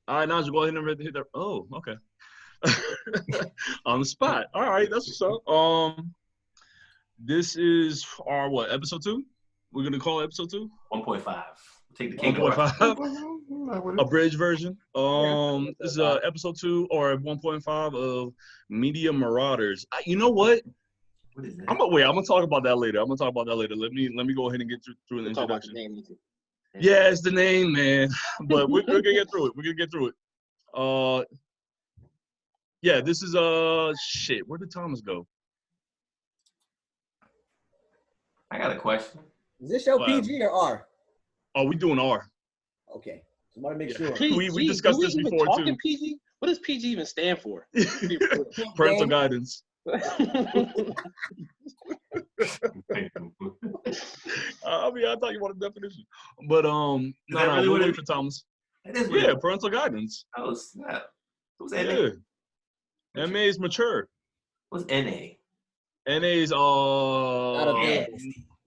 All right, now just go ahead and hit that. Oh, okay. On the spot. All right, that's what's up. This is our what, episode 2? We're gonna call it episode 2? 1.5. Take the king. 1.5. Abridged version. Yeah. This is episode 2 or 1.5 of Media Marauders. You know what? What is that? I'm gonna talk about that later. Let me go ahead and get through the introduction. Yeah, it's the name, man. But we're gonna get through it. Yeah, this is shit. Where did Thomas go? I got a question. Is this show PG or R? Oh, we doing R. Okay. Just want to make sure. We discussed this before too. PG? What does PG even stand for? Parental guidance. I mean, I thought you wanted a definition, but really we'll wait for Thomas. That is really parental guidance. Oh snap! What's NA? Yeah, MA is mature. What's NA? NA is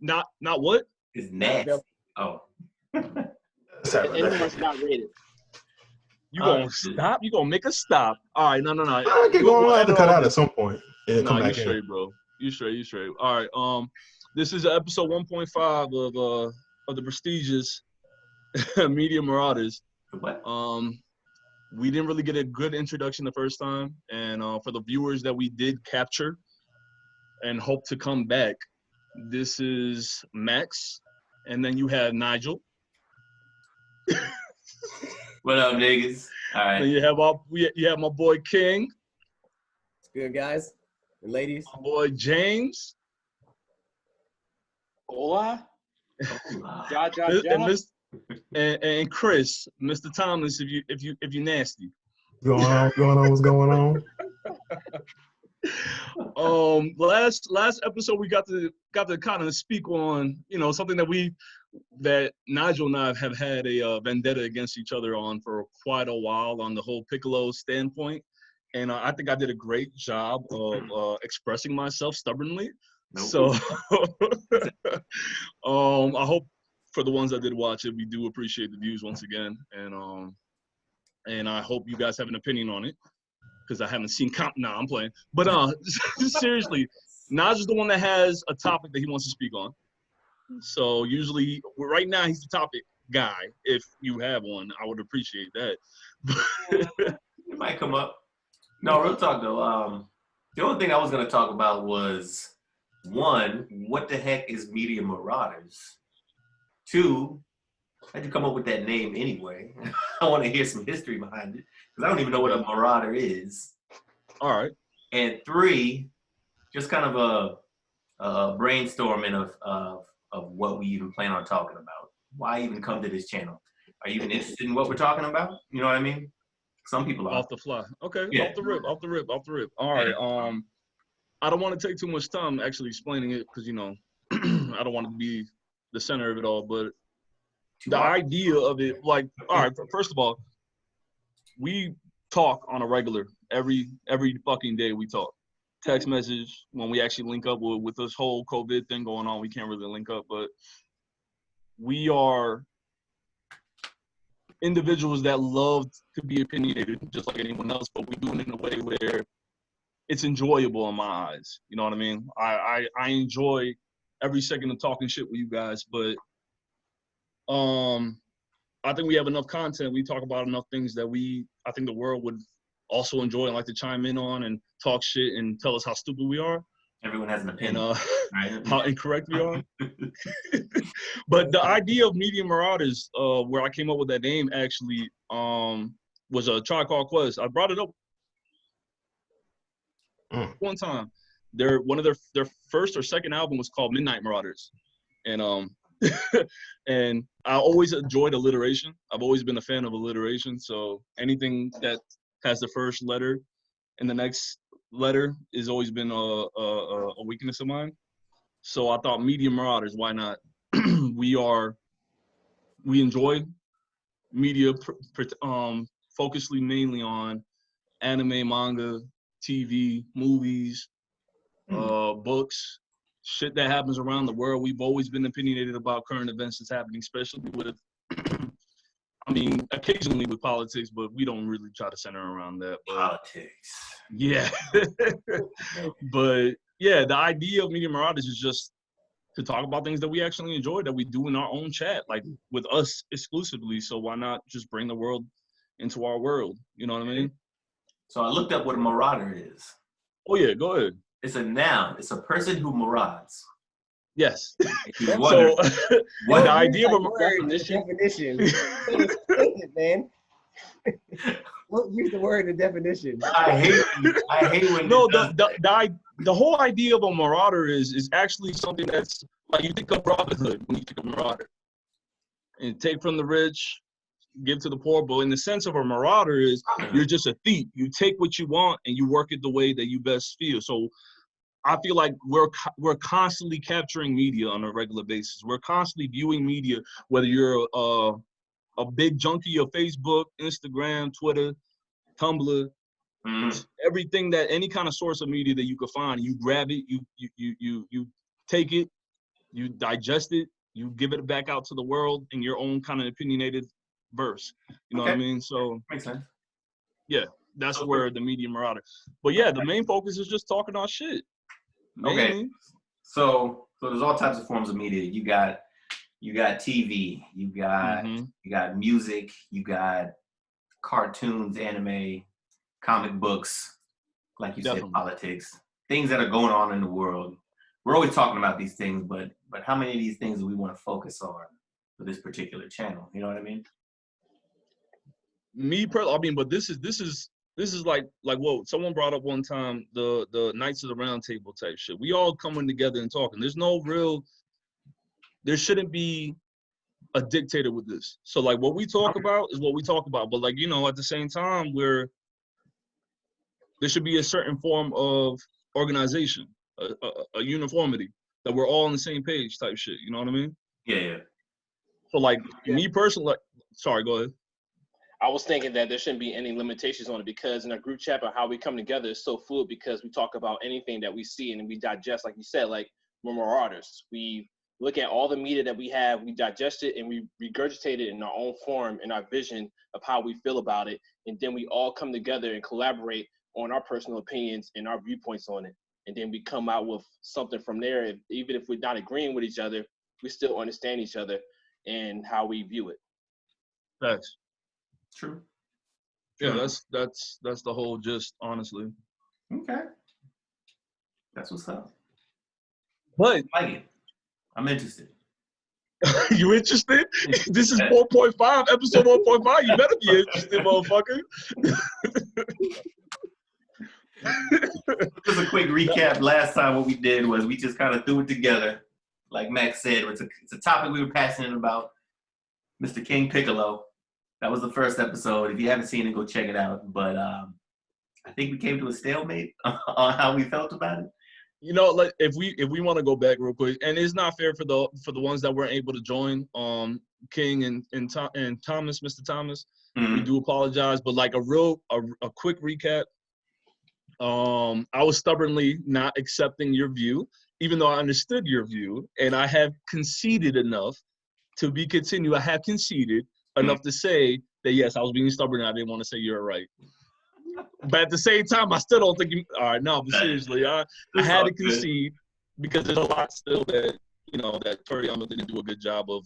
not what? It's nasty. Oh. Anyone's not rated. You gonna stop? You gonna make us stop? All right, no. I get going. I have to cut out at some point. No, you straight, bro. You straight. All right. This is episode 1.5 of the prestigious Media Marauders. What? We didn't really get a good introduction the first time, and for the viewers that we did capture and hope to come back, this is Max, and then you had Nigel. What up, niggas? All right. Then you have my boy King. It's good, guys and ladies. My boy James. Hola. Ja. And Chris, Mr. Thomas, if you nasty. What's going on? Last episode we got to kind of speak on, something that Nigel and I have had a vendetta against each other on for quite a while on the whole Piccolo standpoint, and I think I did a great job of expressing myself stubbornly. Nope. So I hope for the ones that did watch it, we do appreciate the views once again, and I hope you guys have an opinion on it, because I haven't seen I'm playing. But seriously, Naj is the one that has a topic that he wants to speak on. So usually, right now, he's the topic guy. If you have one, I would appreciate that. It might come up. No, real talk though. The only thing I was gonna talk about was, 1, what the heck is Media Marauders? 2, how'd you come up with that name anyway? I want to hear some history behind it, because I don't even know what a marauder is. All right. And 3, just kind of a brainstorming of what we even plan on talking about. Why even come to this channel? Are you even interested in what we're talking about? You know what I mean? Some people are. Off the fly. Okay. Yeah. Off the rip. All right. I don't want to take too much time actually explaining it, because I don't want to be the center of it all, but the idea of it, all right, first of all, we talk on a regular, every fucking day we talk. Text message, when we actually link up with this whole COVID thing going on, we can't really link up, but we are individuals that love to be opinionated just like anyone else, but we do it in a way where it's enjoyable in my eyes. You know what I mean? I enjoy every second of talking shit with you guys, but I think we have enough content. We talk about enough things that I think the world would also enjoy and like to chime in on and talk shit and tell us how stupid we are. Everyone has an opinion. And how incorrect we are. But the idea of Media Marauders, where I came up with that name actually, was a Tribe Called Quest. I brought it up one time. One of their first or second album was called Midnight Marauders, and and I always enjoyed alliteration. I've always been a fan of alliteration, so anything that has the first letter and the next letter has always been a weakness of mine. So I thought Media Marauders, why not? We enjoy media, focusedly mainly on anime, manga, TV, movies, books, shit that happens around the world. We've always been opinionated about current events that's happening, especially with I mean, occasionally with politics, but we don't really try to center around that. But, Politics. yeah. But yeah, the idea of Media Marauders is just to talk about things that we actually enjoy, that we do in our own chat, like with us exclusively. So why not just bring the world into our world? You know what I mean? So I looked up what a marauder is. Oh yeah, go ahead. It's a noun. It's a person who marauds. Yes. If you wonder, So what the idea of a word definition. Explicit, man. Don't use the word in the definition. I hate when no, it does the whole idea of a marauder is actually something that's like you think of Robin Hood when you think of marauder. And take from the rich, give to the poor. But in the sense of a marauder is you're just a thief. You take what you want and you work it the way that you best feel. So I feel like we're constantly capturing media on a regular basis. We're constantly viewing media, whether you're a big junkie of Facebook, Instagram, Twitter, Tumblr, everything that any kind of source of media that you could find, you grab it, you take it, you digest it, you give it back out to the world in your own kind of opinionated verse. You know what I mean? So makes sense. Yeah, that's where the Media Marauder. But yeah, the main focus is just talking our shit. Mainly. Okay. So there's all types of forms of media. You got TV, you got music, you got cartoons, anime, comic books, like you said, politics, things that are going on in the world. We're always talking about these things, but how many of these things do we want to focus on for this particular channel? You know what I mean? Me personally, I mean, but this is like what someone brought up one time, the Knights of the Round Table type shit. We all coming together and talking. There shouldn't be a dictator with this. So like what we talk about is what we talk about. But like, you know, at the same time, there should be a certain form of organization, a uniformity, that we're all on the same page type shit. You know what I mean? Yeah. So like me personally, sorry, go ahead. I was thinking that there shouldn't be any limitations on it, because in our group chat or how we come together is so fluid, because we talk about anything that we see and we digest, like you said, like we're marauders. We look at all the media that we have, we digest it and we regurgitate it in our own form and our vision of how we feel about it. And then we all come together and collaborate on our personal opinions and our viewpoints on it. And then we come out with something from there. Even if we're not agreeing with each other, we still understand each other and how we view it. Thanks. True. Yeah, that's the whole gist, honestly. Okay. That's what's up. But I like it. I'm interested. You interested? This is 4.5, episode 1.5. You better be interested, motherfucker. Just a quick recap. Last time what we did was we just kind of threw it together. Like Max said, it's a topic we were passionate about. Mr. King Piccolo. That was the first episode. If you haven't seen it, go check it out. But I think we came to a stalemate on how we felt about it. You know, like if we want to go back real quick, and it's not fair for the ones that weren't able to join, King and Thomas, Mr. Thomas. We do apologize, but like a quick recap. I was stubbornly not accepting your view, even though I understood your view, and I have conceded enough to be continued. I have conceded enough to say that yes, I was being stubborn and I didn't want to say you're right. But at the same time, I still don't think you. All right, no, but seriously, I had to concede because there's a lot still that that Toriyama didn't do a good job of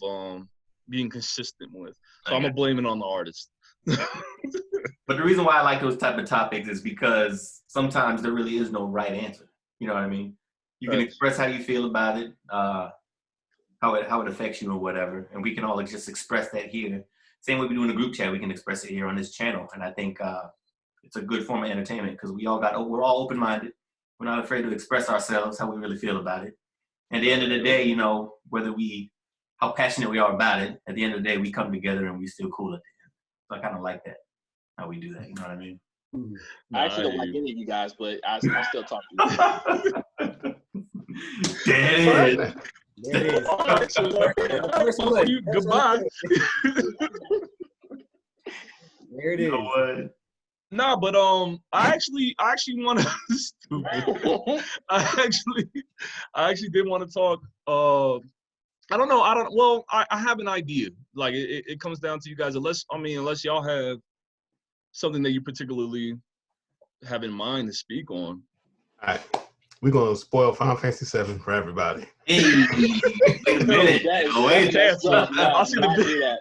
being consistent with. So I'm gonna blame it on the artist. But the reason why I like those type of topics is because sometimes there really is no right answer. You know what I mean? You can express how you feel about it, how it affects you or whatever, and we can all just express that here. Same way we do in the group chat, we can express it here on this channel, and I think it's a good form of entertainment because we're all open-minded. We're not afraid to express ourselves, how we really feel about it. And at the end of the day, how passionate we are about it, at the end of the day, we come together and we still cool at the end. So I kind of like that, how we do that. You know what I mean? I actually don't like any of you guys, but I still talk to you. There it is. There it is. Goodbye. There it is. You know what? Nah, but I actually want to. Stupid. I actually did want to talk I don't know. Well, I have an idea. Like it comes down to you guys. Unless y'all have something that you particularly have in mind to speak on. All right. We're going to spoil Final Fantasy VII for everybody. Hey, wait a minute. I'll see the video.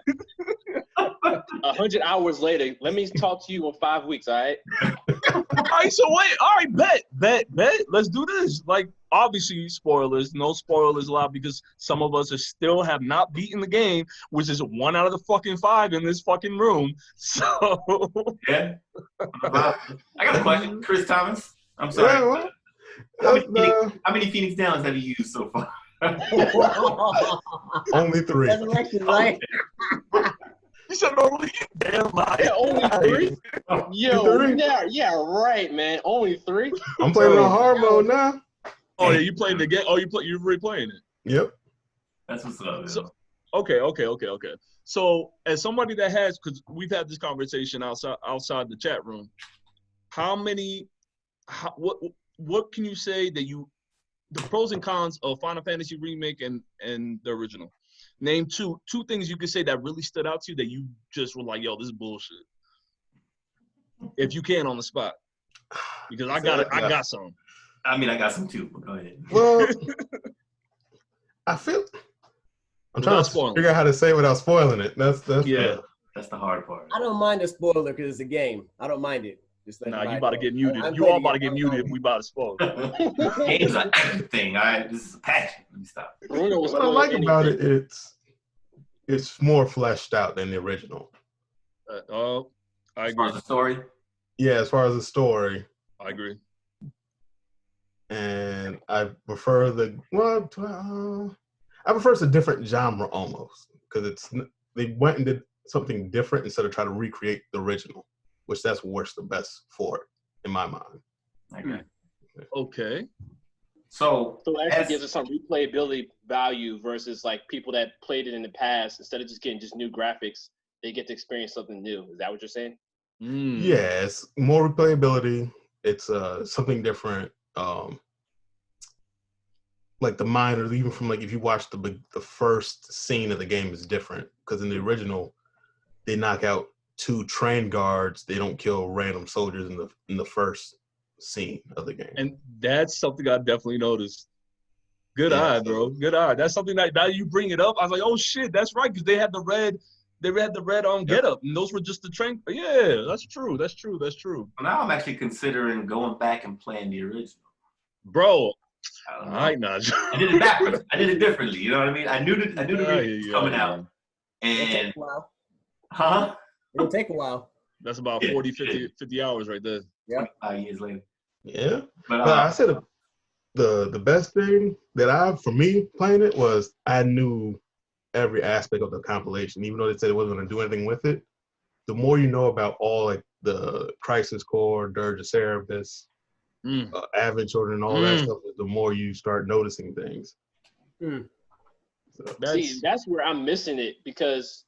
100 hours later, let me talk to you in 5 weeks, all right? All right, so wait. All right, bet. Let's do this. Like, obviously, spoilers. No spoilers allowed because some of us still have not beaten the game, which is 1 out of the fucking 5 in this fucking room. So. Yeah. I got a question. Chris Thomas. I'm sorry. Yeah, well, how many Phoenix Downs have you used so far? only 3. Resurrection, right? You said only damn lie. Yeah, only 3? Yo, 3? yeah, right, man. Only 3? I'm playing on hard mode now. Oh yeah, you playing the game? Oh, you're replaying it. Yep. That's what's up. So, okay. So, as somebody that has, because we've had this conversation outside the chat room, what can you say that the pros and cons of Final Fantasy Remake and the original? Name two things you could say that really stood out to you that you just were like, yo, this is bullshit. If you can on the spot, because I got some. I mean, I got some too. But go ahead. Well, I'm trying to figure out how to say it without spoiling it. That's yeah. That's the hard part. I don't mind a spoiler because it's a game. I don't mind it. Nah, you about to get muted. You all about to get muted if we about to spoil. Games are everything. All right, this is a passion. Let me stop. What I like about it, it's more fleshed out than the original. I As agree. far as the story. Yeah, as far as the story. I agree. And I prefer I prefer it's a different genre almost because they went and did something different instead of trying to recreate the original, which that's works the best for it in my mind. Okay. So it actually gives us some replayability value versus like people that played it in the past. Instead of just getting just new graphics, they get to experience something new. Is that what you're saying? Yeah, it's more replayability. It's something different. Like the minor, even from like if you watch the first scene of the game is different because in the original they knock out 2 train guards. They don't kill random soldiers in the first scene of the game. And that's something I definitely noticed. Good eye, bro. Good eye. That's something that now you bring it up. I was like, oh shit, that's right, because they had the red get up, and those were just the train. Yeah, that's true. Now I'm actually considering going back and playing the original. Bro, I don't know. I did it backwards. I did it differently. You know what I mean? I knew the remake was coming out. And It'll take a while. Huh? It'll take a while. That's about 40, 50 hours right there. Yeah. 5 years later. Yeah. But I said the best thing that for me playing it was I knew every aspect of the compilation, even though they said it wasn't going to do anything with it. The more you know about all like the Crisis Core, Dirge of Cerberus, Advent Children, and all that stuff, the more you start noticing things. So that's where I'm missing it because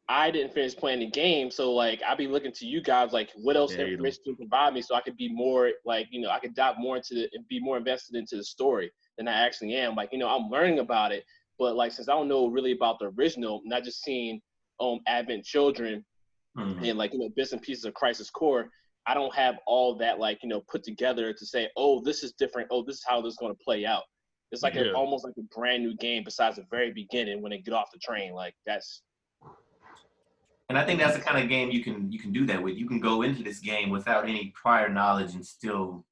I didn't finish playing the game. So like I'd be looking to you guys like what else information to provide me so I could be more like, I could dive more into it and be more invested into the story than I actually am. Like, I'm learning about it. But like since I don't know really about the original, not just seeing Advent Children and like bits and pieces of Crisis Core, I don't have all that like put together to say, oh, this is different. Oh, this is how this is going to play out. It's like almost like a brand new game besides the very beginning when they get off the train. Like that's. And I think that's the kind of game you can do that with. You can go into this game without any prior knowledge and still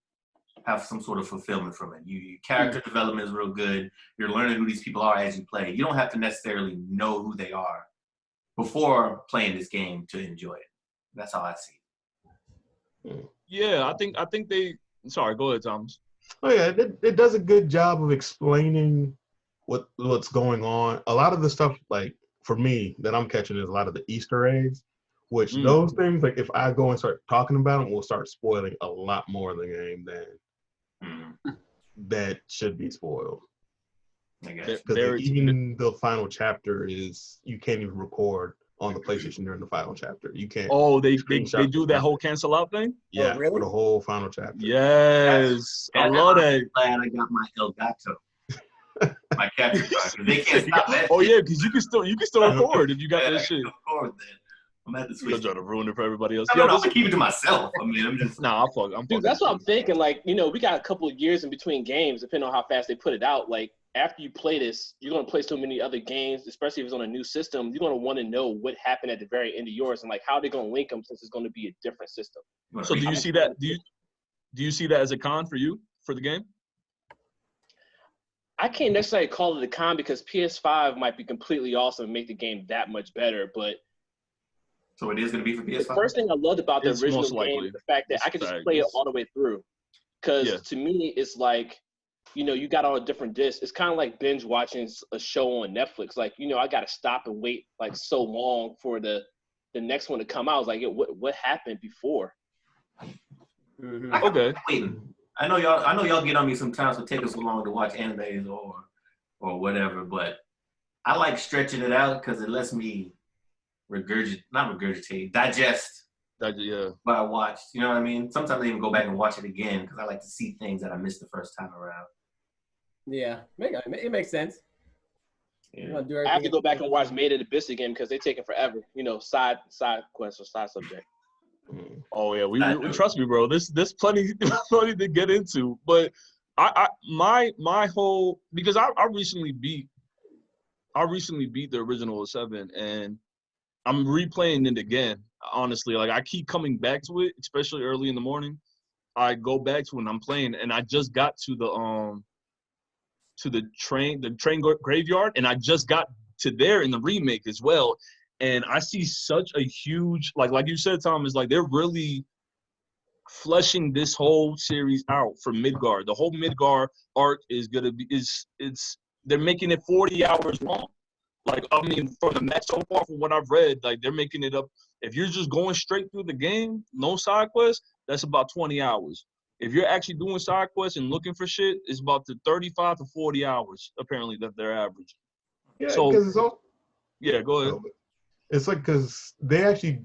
have some sort of fulfillment from it. Your character development is real good. You're learning who these people are as you play. You don't have to necessarily know who they are before playing this game to enjoy it. That's how I see it. Yeah, I think they. Sorry, go ahead, Thomas. Oh yeah, it does a good job of explaining what's going on. A lot of the stuff, like for me, that I'm catching is a lot of the Easter eggs, which those things, like if I go and start talking about them, will start spoiling a lot more of the game than that should be spoiled. Because even the final chapter is you can't even record on the PlayStation during the final chapter. You can't. Oh, they do that whole cancel out thing? Yeah, really? for the whole final chapter. Yes, I love that. Glad I got my Elgato. My capture card. They can't stop that. Oh yeah, because you can still record if you got that shit. Record then. I'm gonna have to switch. You're trying to ruin it for everybody else. No, I'm gonna keep it to myself. I mean, I'm just. Nah, I'm Dude, that's what I'm thinking. Like, you know, we got a couple of years in between games, depending on how fast they put it out. Like, after you play this, you're gonna play so many other games, especially if it's on a new system. You're gonna want to know what happened at the very end of yours and like how they're gonna link them since it's gonna be a different system. So do you see that? Do you see that as a con for you for the game? I can't necessarily call it a con because PS5 might be completely awesome and make the game that much better, but. So it is going to be for PS5? The first thing I loved about the original game is the fact that I could just play it all the way through. Because to me, it's like, you know, you got all the different discs. It's kind of like binge watching a show on Netflix. Like, you know, I got to stop and wait like so long for the next one to come out. I was like, what happened before? Mm-hmm. Okay. I know y'all get on me sometimes for taking so long to watch animes or whatever, but I like stretching it out because it lets me digest what I watched. You know what I mean? Sometimes I even go back and watch it again because I like to see things that I missed the first time around. Yeah, it makes sense. Yeah. I have to go back and watch Made in Abyss again because they take it forever. You know, side quest or side subject. Oh yeah, we trust me, bro. There's plenty to get into. But my whole because I recently beat the original 7 and I'm replaying it again. Honestly, like I keep coming back to it, especially early in the morning. I go back to it and I'm playing, and I just got to the train graveyard, and I just got to there in the remake as well. And I see such a huge like you said, Tom, is like they're really fleshing this whole series out for Midgard. The whole Midgard arc is gonna be they're making it 40 hours long. Like, I mean, from the match so far, from what I've read, like, they're making it up. If you're just going straight through the game, no side quests, that's about 20 hours. If you're actually doing side quests and looking for shit, it's about the 35 to 40 hours, apparently, that they're averaging. Yeah, because it's all... Yeah, go ahead. It's like, because they actually,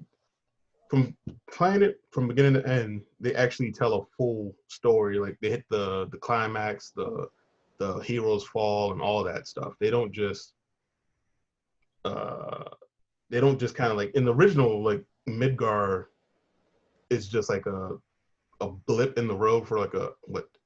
from playing it from beginning to end, they actually tell a full story. Like, they hit the climax, the heroes fall, and all that stuff. They don't just... kind of like in the original, like Midgar is just like a blip in the road for like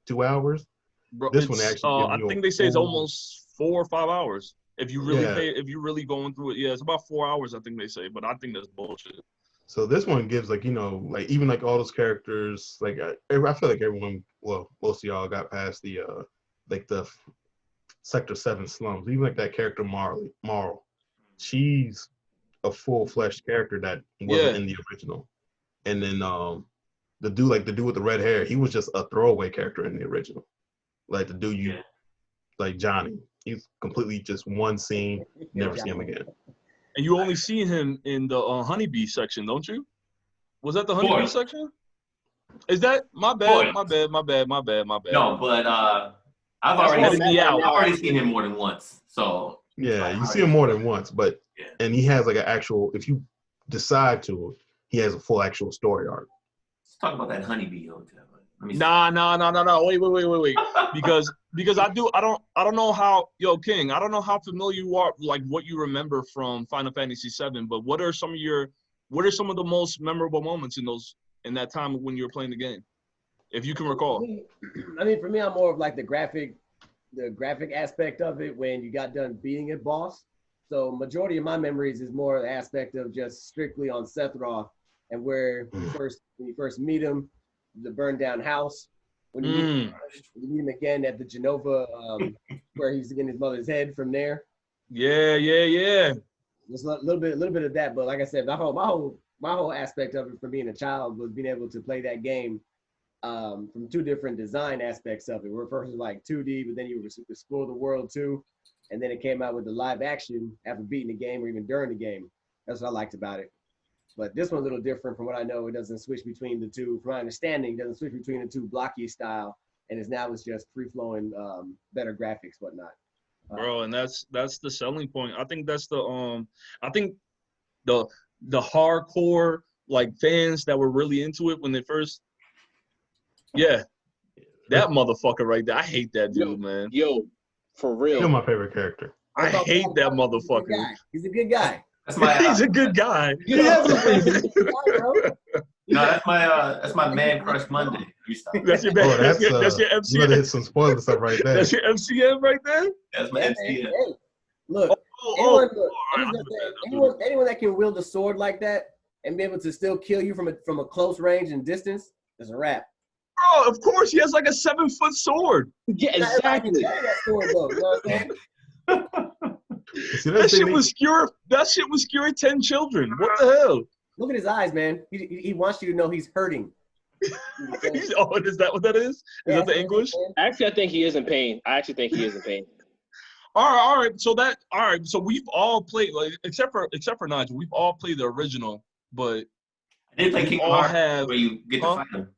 2 hours. Bro, this one actually I think they say it's almost 4 or 5 hours if you really if you're really going through it. Yeah, it's about 4 hours I think they say, but I think that's bullshit. So this one gives like, you know, like even like all those characters, like I feel like everyone, well, most of y'all got past the like the Sector 7 slums. Even like that character Marl, she's a full-fledged character that wasn't in the original. And then the dude with the red hair, he was just a throwaway character in the original. Like the dude like Johnny, he's completely just one scene, never see him again. And you only see him in the honeybee section, don't you? Was that the honeybee section? Is that my bad? My bad. No, but I've already seen him more than once. So yeah, you see him more than once, but and he has like an actual. If you decide to, he has a full actual story arc. Let's talk about that honeybee hotel. No. Wait. because I don't know how King. I don't know how familiar you are, like what you remember from Final Fantasy VII. But what are some of the most memorable moments in that time when you were playing the game, if you can recall? I mean, for me, I'm more of like the graphic aspect of it when you got done beating a boss. So majority of my memories is more the aspect of just strictly on Sephiroth and where when you first meet him, the burned down house. When you meet him again at the Genova, where he's getting his mother's head from there. Yeah. Just a little bit of that, but like I said, my whole aspect of it for being a child was being able to play that game from two different design aspects of it. Where first it was like 2D, but then you would explore the world too, and then it came out with the live action after beating the game or even during the game. That's what I liked about it. But this one's a little different from what I know. It doesn't switch between the two. From my understanding, it doesn't switch between the two blocky style, and it's just free-flowing, better graphics, whatnot. Bro, and that's the selling point. I think that's the hardcore like fans that were really into it when they first. Yeah, that motherfucker right there. I hate that dude, man. Yo, For real. Still my favorite character. I hate that motherfucker. He's a good guy. That's my. He's a good guy. He has a reason. No, that's my man crush Monday. You stop. That's your Oh, that's your you MCM. gotta hit some spoiler stuff right there. That's your MCM right there. That's my Yeah, MCM. man. Hey, look, Oh, anyone that can wield a sword like that and be able to still kill you from a close range and distance is a wrap. oh, of course, he has like a 7-foot sword. Yeah, Not everybody can exactly. carry that sword though. You know what I'm saying? See, That shit was skewer. That shit was skewering 10 children. What the hell? Look at his eyes, man. He wants you to know he's hurting. Oh, is that what that is? Is that the English? Actually, I think he is in pain. All right. So we've all played, like, except for Nigel, we've all played the original, but I did play we Kingdom all Hearts have. where you get to fight him.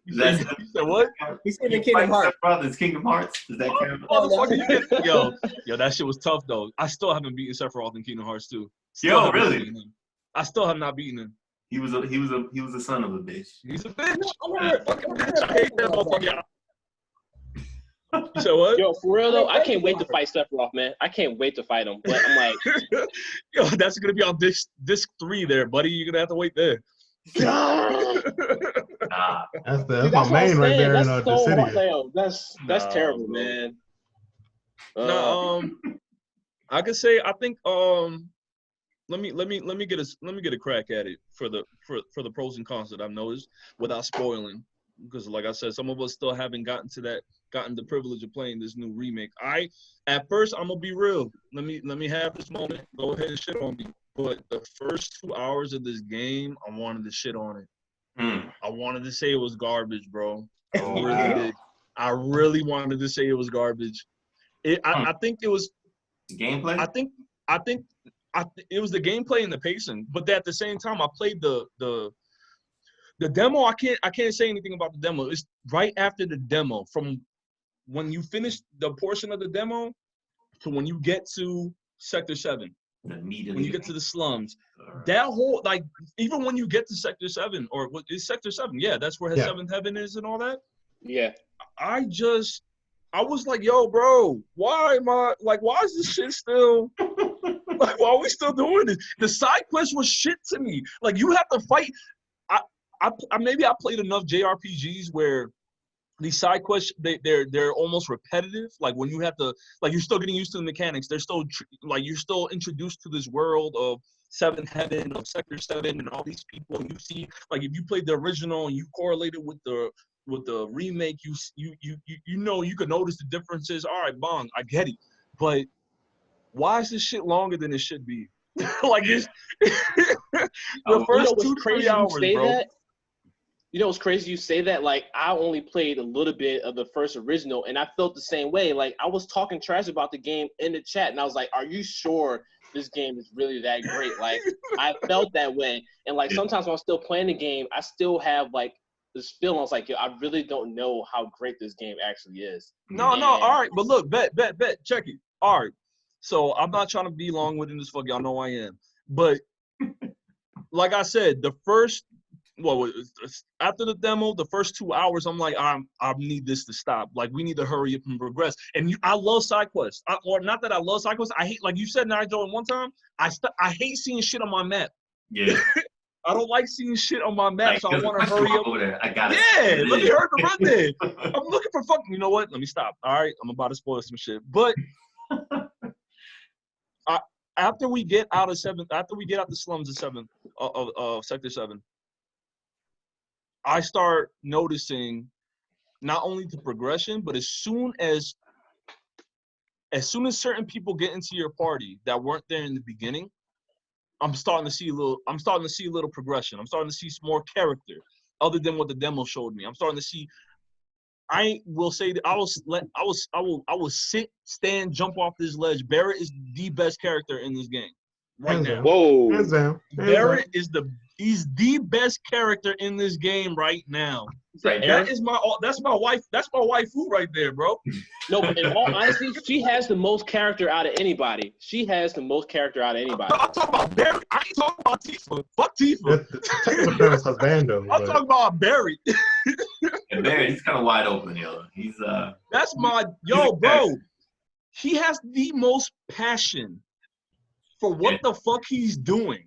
You said what? He's in You Kingdom fight Hearts. Brothers, Kingdom Hearts. Does that count? Motherfucker, you get, yo, that shit was tough though. I still haven't beaten Sephiroth in Kingdom Hearts 2. Yo, really? I still have not beaten him. He was a son of a bitch. He's a bitch. Fucking bitch. I hate that motherfucker. You said what? Yo, for real though, I can't wait to fight Sephiroth, man. I can't wait to fight him. But I'm like, yo, that's gonna be on disc 3 there, buddy. You're gonna have to wait there. Nah. That's my main right there in the city. That's Nah, terrible, bro. man. No, I could say I think let me get a crack at it for the pros and cons that I've noticed without spoiling, because like I said, some of us still haven't gotten the privilege of playing this new remake. At first I'm gonna be real. Let me have this moment. Go ahead and shit on me. But the first 2 hours of this game, I wanted to shit on it. I wanted to say it was garbage, bro. I really did. I really wanted to say it was garbage. I think it was Gameplay? I think it was the gameplay and the pacing. But at the same time, I played the demo. I can't say anything about the demo. It's right after the demo. From when you finish the portion of the demo to when you get to Sector 7. When you get to the slums, that whole, like, even when you get to Sector 7, or what is Sector 7? Yeah, that's where his seventh heaven is and all that. Yeah. I was like, yo, bro, why is this shit still, like, why are we still doing this? The side quest was shit to me. Like, you have to fight. Maybe I played enough JRPGs where these side quests, they're almost repetitive. Like when you have to, like you're still getting used to the mechanics. They're still like you're still introduced to this world of Seventh Heaven, of Sector 7, and all these people. And you see, like if you played the original and you correlate it with the remake, you could notice the differences. All right, bong, I get it. But why is this shit longer than it should be? Like it's the first 2-3 hours, bro. You know what's crazy? You say that, like, I only played a little bit of the first original, and I felt the same way. Like, I was talking trash about the game in the chat, and I was like, are you sure this game is really that great? Like, I felt that way. And, like, sometimes when I'm still playing the game, I still have, like, this feeling. I was like, yo, I really don't know how great this game actually is. No, all right. But look, bet. Check it. All right. So, I'm not trying to be long-winded in this fuck. Y'all know I am. But, like I said, after the demo, the first 2 hours, I'm like, I need this to stop. Like, we need to hurry up and progress. And I love side quests. Or not that I love side quests. I hate, like you said, Nigel, at one time, I hate seeing shit on my map. Yeah. I don't like seeing shit on my map, Like, so I want to hurry up. Over there. I got it. Yeah, let me hurry up and run there. I'm looking for fucking, you know what? Let me stop. All right, I'm about to spoil some shit. But after we get out of the slums of Sector 7, I start noticing not only the progression, but as soon as certain people get into your party that weren't there in the beginning, I'm starting to see a little progression. I'm starting to see some more character other than what the demo showed me. I'm starting to see. I will say that I will sit, stand, jump off this ledge. Barrett is the best character in this game right now. Whoa. Hands down. Barrett is he's the best character in this game right now. That's my wife. That's my waifu right there, bro. No, but in all honesty, she has the most character out of anybody. I'm talking about Barrett. I ain't talking about Tifa. Fuck Tifa. That's Barrett's husbando. I'm talking about Barrett. Barrett, he's kind of wide open, yo. He's That's my bro. He has the most passion for what the fuck he's doing.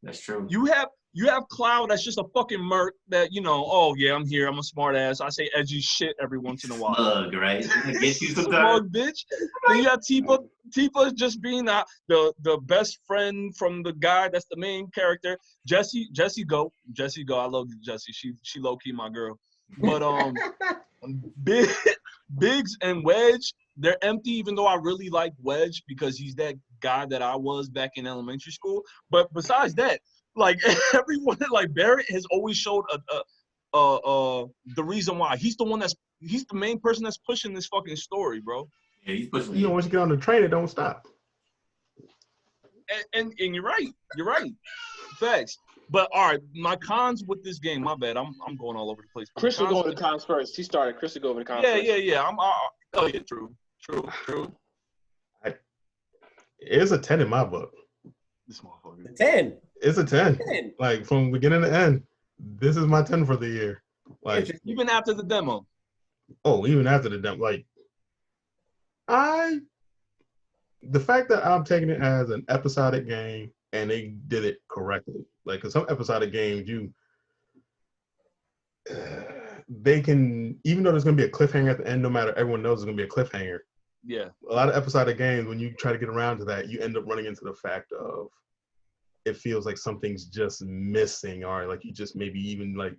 That's true. You have Cloud that's just a fucking merc that, oh yeah, I'm here, I'm a smart ass. I say edgy shit every once in a while. Smug, right? Get you sometimes. Smug bitch. Then you have Tifa. Tifa just being the best friend from the guy that's the main character. Jessie go. I love Jessie. She low key my girl. But Biggs and Wedge, they're empty, even though I really like Wedge because he's that guy that I was back in elementary school. But besides that, like everyone, like Barrett has always showed the reason why. He's the main person that's pushing this fucking story, bro. Yeah, he's pushing. Once you get on the train, it don't stop. And you're right. You're right. Facts. But all right, my cons with this game. My bad. I'm going all over the place. Chris will go over the cons first. He started. Chris will go over the cons first. Yeah. Oh yeah, true. It's a 10 in my book. This motherfucker. 10. It's a 10. 10. Like from beginning to end, this is my 10 for the year. Like even after the demo. Oh, even after the demo, like the fact that I'm taking it as an episodic game and they did it correctly. Like, cause some episodic games, they can, even though there's gonna be a cliffhanger at the end, no matter, everyone knows there's gonna be a cliffhanger. Yeah. A lot of episodic games, when you try to get around to that, you end up running into the fact of it feels like something's just missing, or like you just maybe even like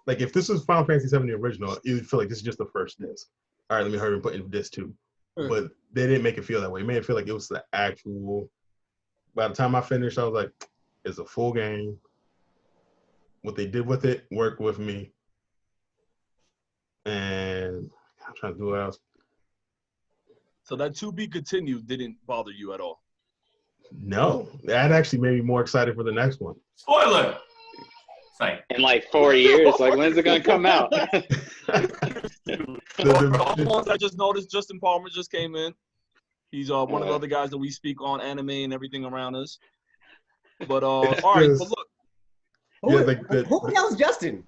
if this was Final Fantasy VII the original, you would feel like this is just the first disc. All right, let me hurry and put in disc 2. But they didn't make it feel that way. It made it feel like it was the actual. By the time I finished, I was like, it's a full game. What they did with it worked with me. And I'm trying to do what else. So that to be continued didn't bother you at all? No, that actually made me more excited for the next one. Spoiler! In like 4 years, like when's it gonna come out? The ones I just noticed, Justin Palmer just came in. He's one of the other guys that we speak on anime and everything around us. But all right, but look. Who the hell is Justin?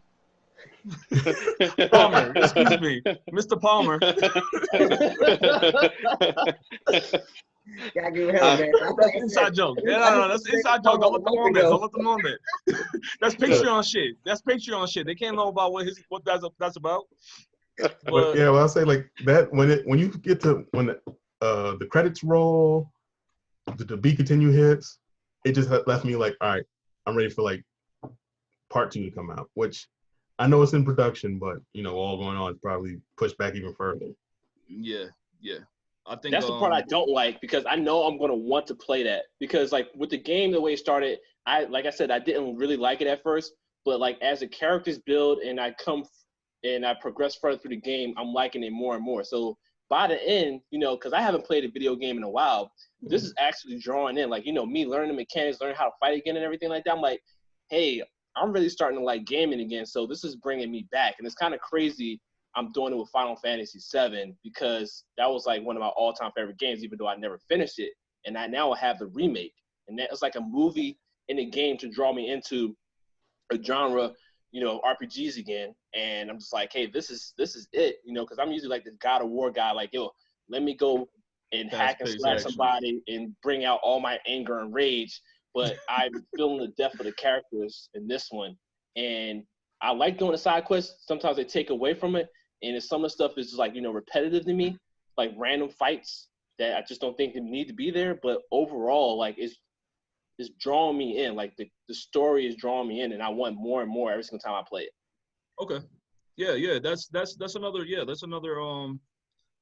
Palmer, excuse me, Mr. Palmer. Gotta give hell, man. That's inside joke. No, that's inside joke. Don't let them on that. That's Patreon shit. That's Patreon shit. They can't know about what that's about. But yeah, well, I'll say like that when you get to when the credits roll, the be continue hits, it just left me like, all right, I'm ready for like part 2 to come out, which I know it's in production, but all going on is probably pushed back even further. Yeah. I think that's the part I don't like, because I know I'm gonna want to play that, because like with the game, the way it started, like I said, I didn't really like it at first, but like as the characters build and I progress further through the game, I'm liking it more and more. So by the end, because I haven't played a video game in a while, this is actually drawing in. Like, me learning the mechanics, learning how to fight again and everything like that. I'm like, hey, I'm really starting to like gaming again. So this is bringing me back. And it's kind of crazy I'm doing it with Final Fantasy VII, because that was like one of my all-time favorite games, even though I never finished it. And I now have the remake. And that's like a movie in a game to draw me into a genre, RPGs again. And I'm just like, hey, this is it, because I'm usually like the God of War guy, like, yo, let me go and hack and slash somebody and bring out all my anger and rage. But I'm feeling the depth of the characters in this one. And I like doing the side quests. Sometimes they take away from it. And some of the stuff is just like, repetitive to me, like random fights that I just don't think need to be there. But overall, like it's drawing me in. Like the story is drawing me in, and I want more and more every single time I play it. Okay. Yeah. That's another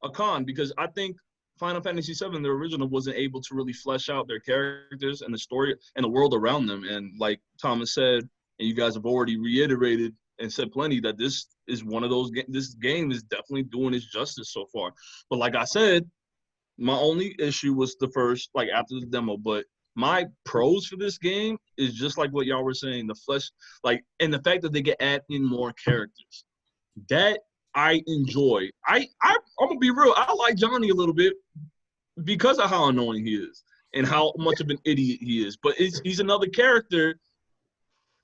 a con, because I think Final Fantasy VII, the original, wasn't able to really flesh out their characters and the story and the world around them. And like Thomas said, and you guys have already reiterated and said plenty, that this is one of those this game is definitely doing its justice so far. But like I said, my only issue was the first, like after the demo, but my pros for this game is just like what y'all were saying, the flesh, like, and the fact that they get add in more characters. That I enjoy. I'm gonna be real, I like Johnny a little bit because of how annoying he is and how much of an idiot he is. But he's another character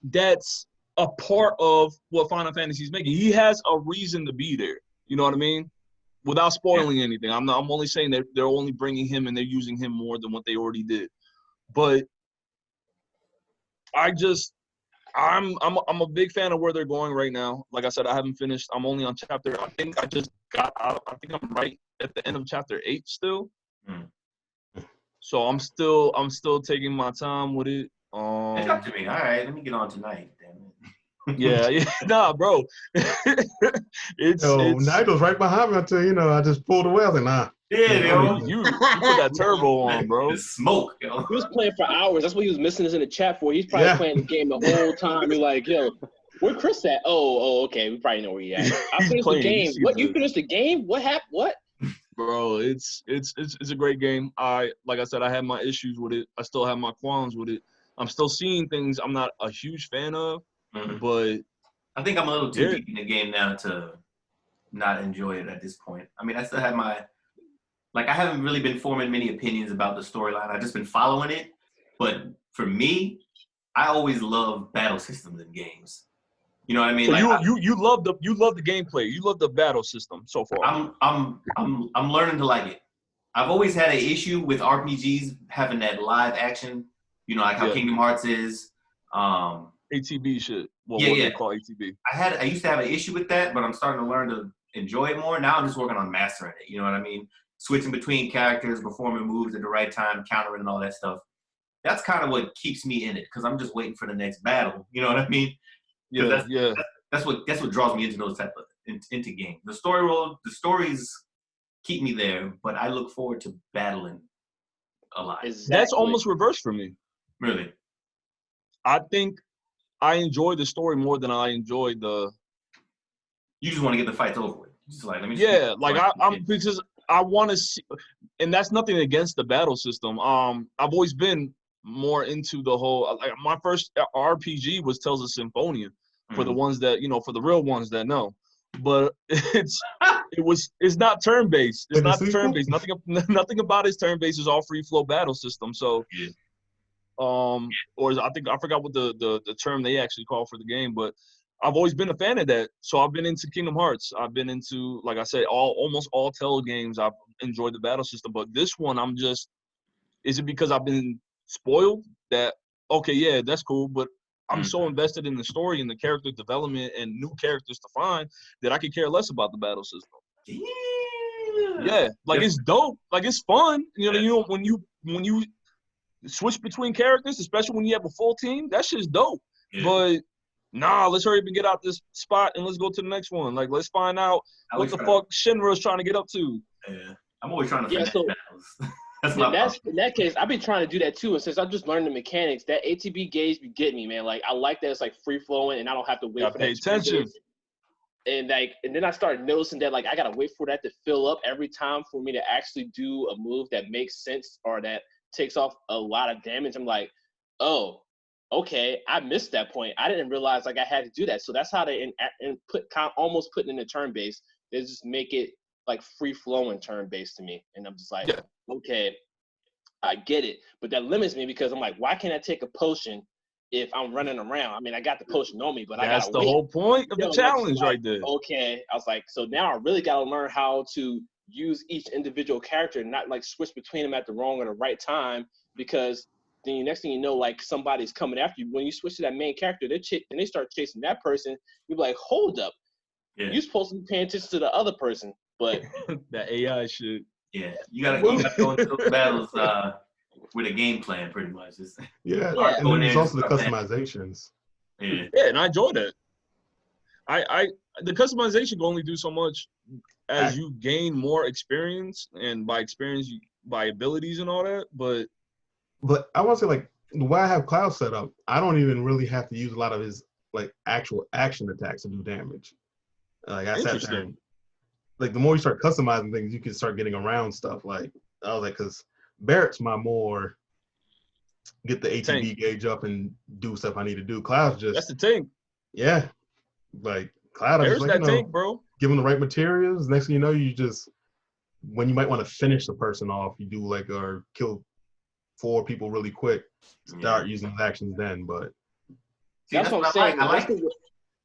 that's a part of what Final Fantasy is making. He has a reason to be there. You know what I mean? Without spoiling anything. I'm only saying that they're only bringing him and they're using him more than what they already did. But I'm a big fan of where they're going right now. Like I said, I haven't finished. I'm only on chapter. I think I just got out. I think I'm right at the end of chapter 8 still. So I'm still taking my time with it. It's up to me. All right, let me get on tonight. Damn it. Yeah. Nah, bro. it's Nigel's right behind me until I just pulled away. I was like, nah. Yeah, yo. You put that turbo on, bro. The smoke, yo. He was playing for hours. That's what he was missing us in the chat for. He's probably playing the game the whole time. You're like, yo, where Chris at? Oh, okay. We probably know where he at. I finished the game. What? You finished the game? What happened? What? Bro, it's a great game. Like I said, I had my issues with it. I still have my qualms with it. I'm still seeing things I'm not a huge fan of, but I think I'm a little too deep in the game now to not enjoy it at this point. I mean, I still have I haven't really been forming many opinions about the storyline. I've just been following it. But for me, I always love battle systems in games. You know what I mean? So you love the gameplay. You love the battle system so far. I'm learning to like it. I've always had an issue with RPGs having that live action. You know, like how Kingdom Hearts is. ATB shit. What they call ATB. I used to have an issue with that, but I'm starting to learn to enjoy it more. Now I'm just working on mastering it. You know what I mean? Switching between characters, performing moves at the right time, countering and all that stuff. That's kind of what keeps me in it because I'm just waiting for the next battle. You know what I mean? That's what draws me into those type of into games. The stories keep me there, but I look forward to battling a lot. Exactly. That's almost reversed for me. Really? I think I enjoy the story more than I enjoy the. You just want to get the fights over with. Just like let me. I'm because I want to see, and that's nothing against the battle system. I've always been more into the whole. Like my first RPG was Tales of Symphonia, for the ones that for the real ones that know. But it's not turn based. It's not turn based. Nothing about it's turn based. It's all free flow battle system. So. Or I forgot what the term they actually call for the game, but I've always been a fan of that. So I've been into Kingdom Hearts. I've been into, like I said, almost all Telltale games. I've enjoyed the battle system, but this one is it because I've been spoiled that that's cool, but I'm so invested in the story and the character development and new characters to find that I could care less about the battle system. Yeah, it's dope. Like it's fun. When you switch between characters, especially when you have a full team, that shit's dope. Yeah. But let's hurry up and get out this spot and let's go to the next one. Like, let's find out what the fuck Shinra's trying to get up to. Yeah, I'm always trying to finish battles. In that case, I've been trying to do that too. And since I've just learned the mechanics, that ATB gauge be getting me, man. Like, I like that it's like free flowing and I don't have to wait for that. Pay attention. And then I started noticing that I gotta wait for that to fill up every time for me to actually do a move that makes sense or that takes off a lot of damage. I'm like, oh, okay, I missed that point. I didn't realize I had to do that. So that's how they almost put in the turn base. They just make it like free flowing turn base to me, and I'm just like, okay, I get it. But that limits me because I'm like, why can't I take a potion if I'm running around? I mean, I got the potion on me, but that's I gotta the whole point of the challenge right there. Okay, I was like, so now I really gotta learn how to use each individual character and not switch between them at the wrong or the right time, because then the next thing you know, somebody's coming after you. When you switch to that main character, and they start chasing that person, you're like, hold up. Yeah. You're supposed to be paying attention to the other person, but that AI shit. Yeah, you gotta go into those battles with a game plan, pretty much. And then there's also the customizations. Yeah, and I enjoy that. The customization can only do so much as you gain more experience, and by experience, by abilities and all that. But I want to say, the way I have Cloud set up, I don't even really have to use a lot of his actual action attacks to do damage. Interesting. The more you start customizing things, you can start getting around stuff. Because Barrett's my more get the ATB tank gauge up and do stuff I need to do. Cloud's just that's the tank. Yeah, Cloud is that tank, bro. Give them the right materials. Next thing you know, you just when you might want to finish the person off, you do or kill 4 people really quick. Start using his actions then, but See, that's what I'm saying.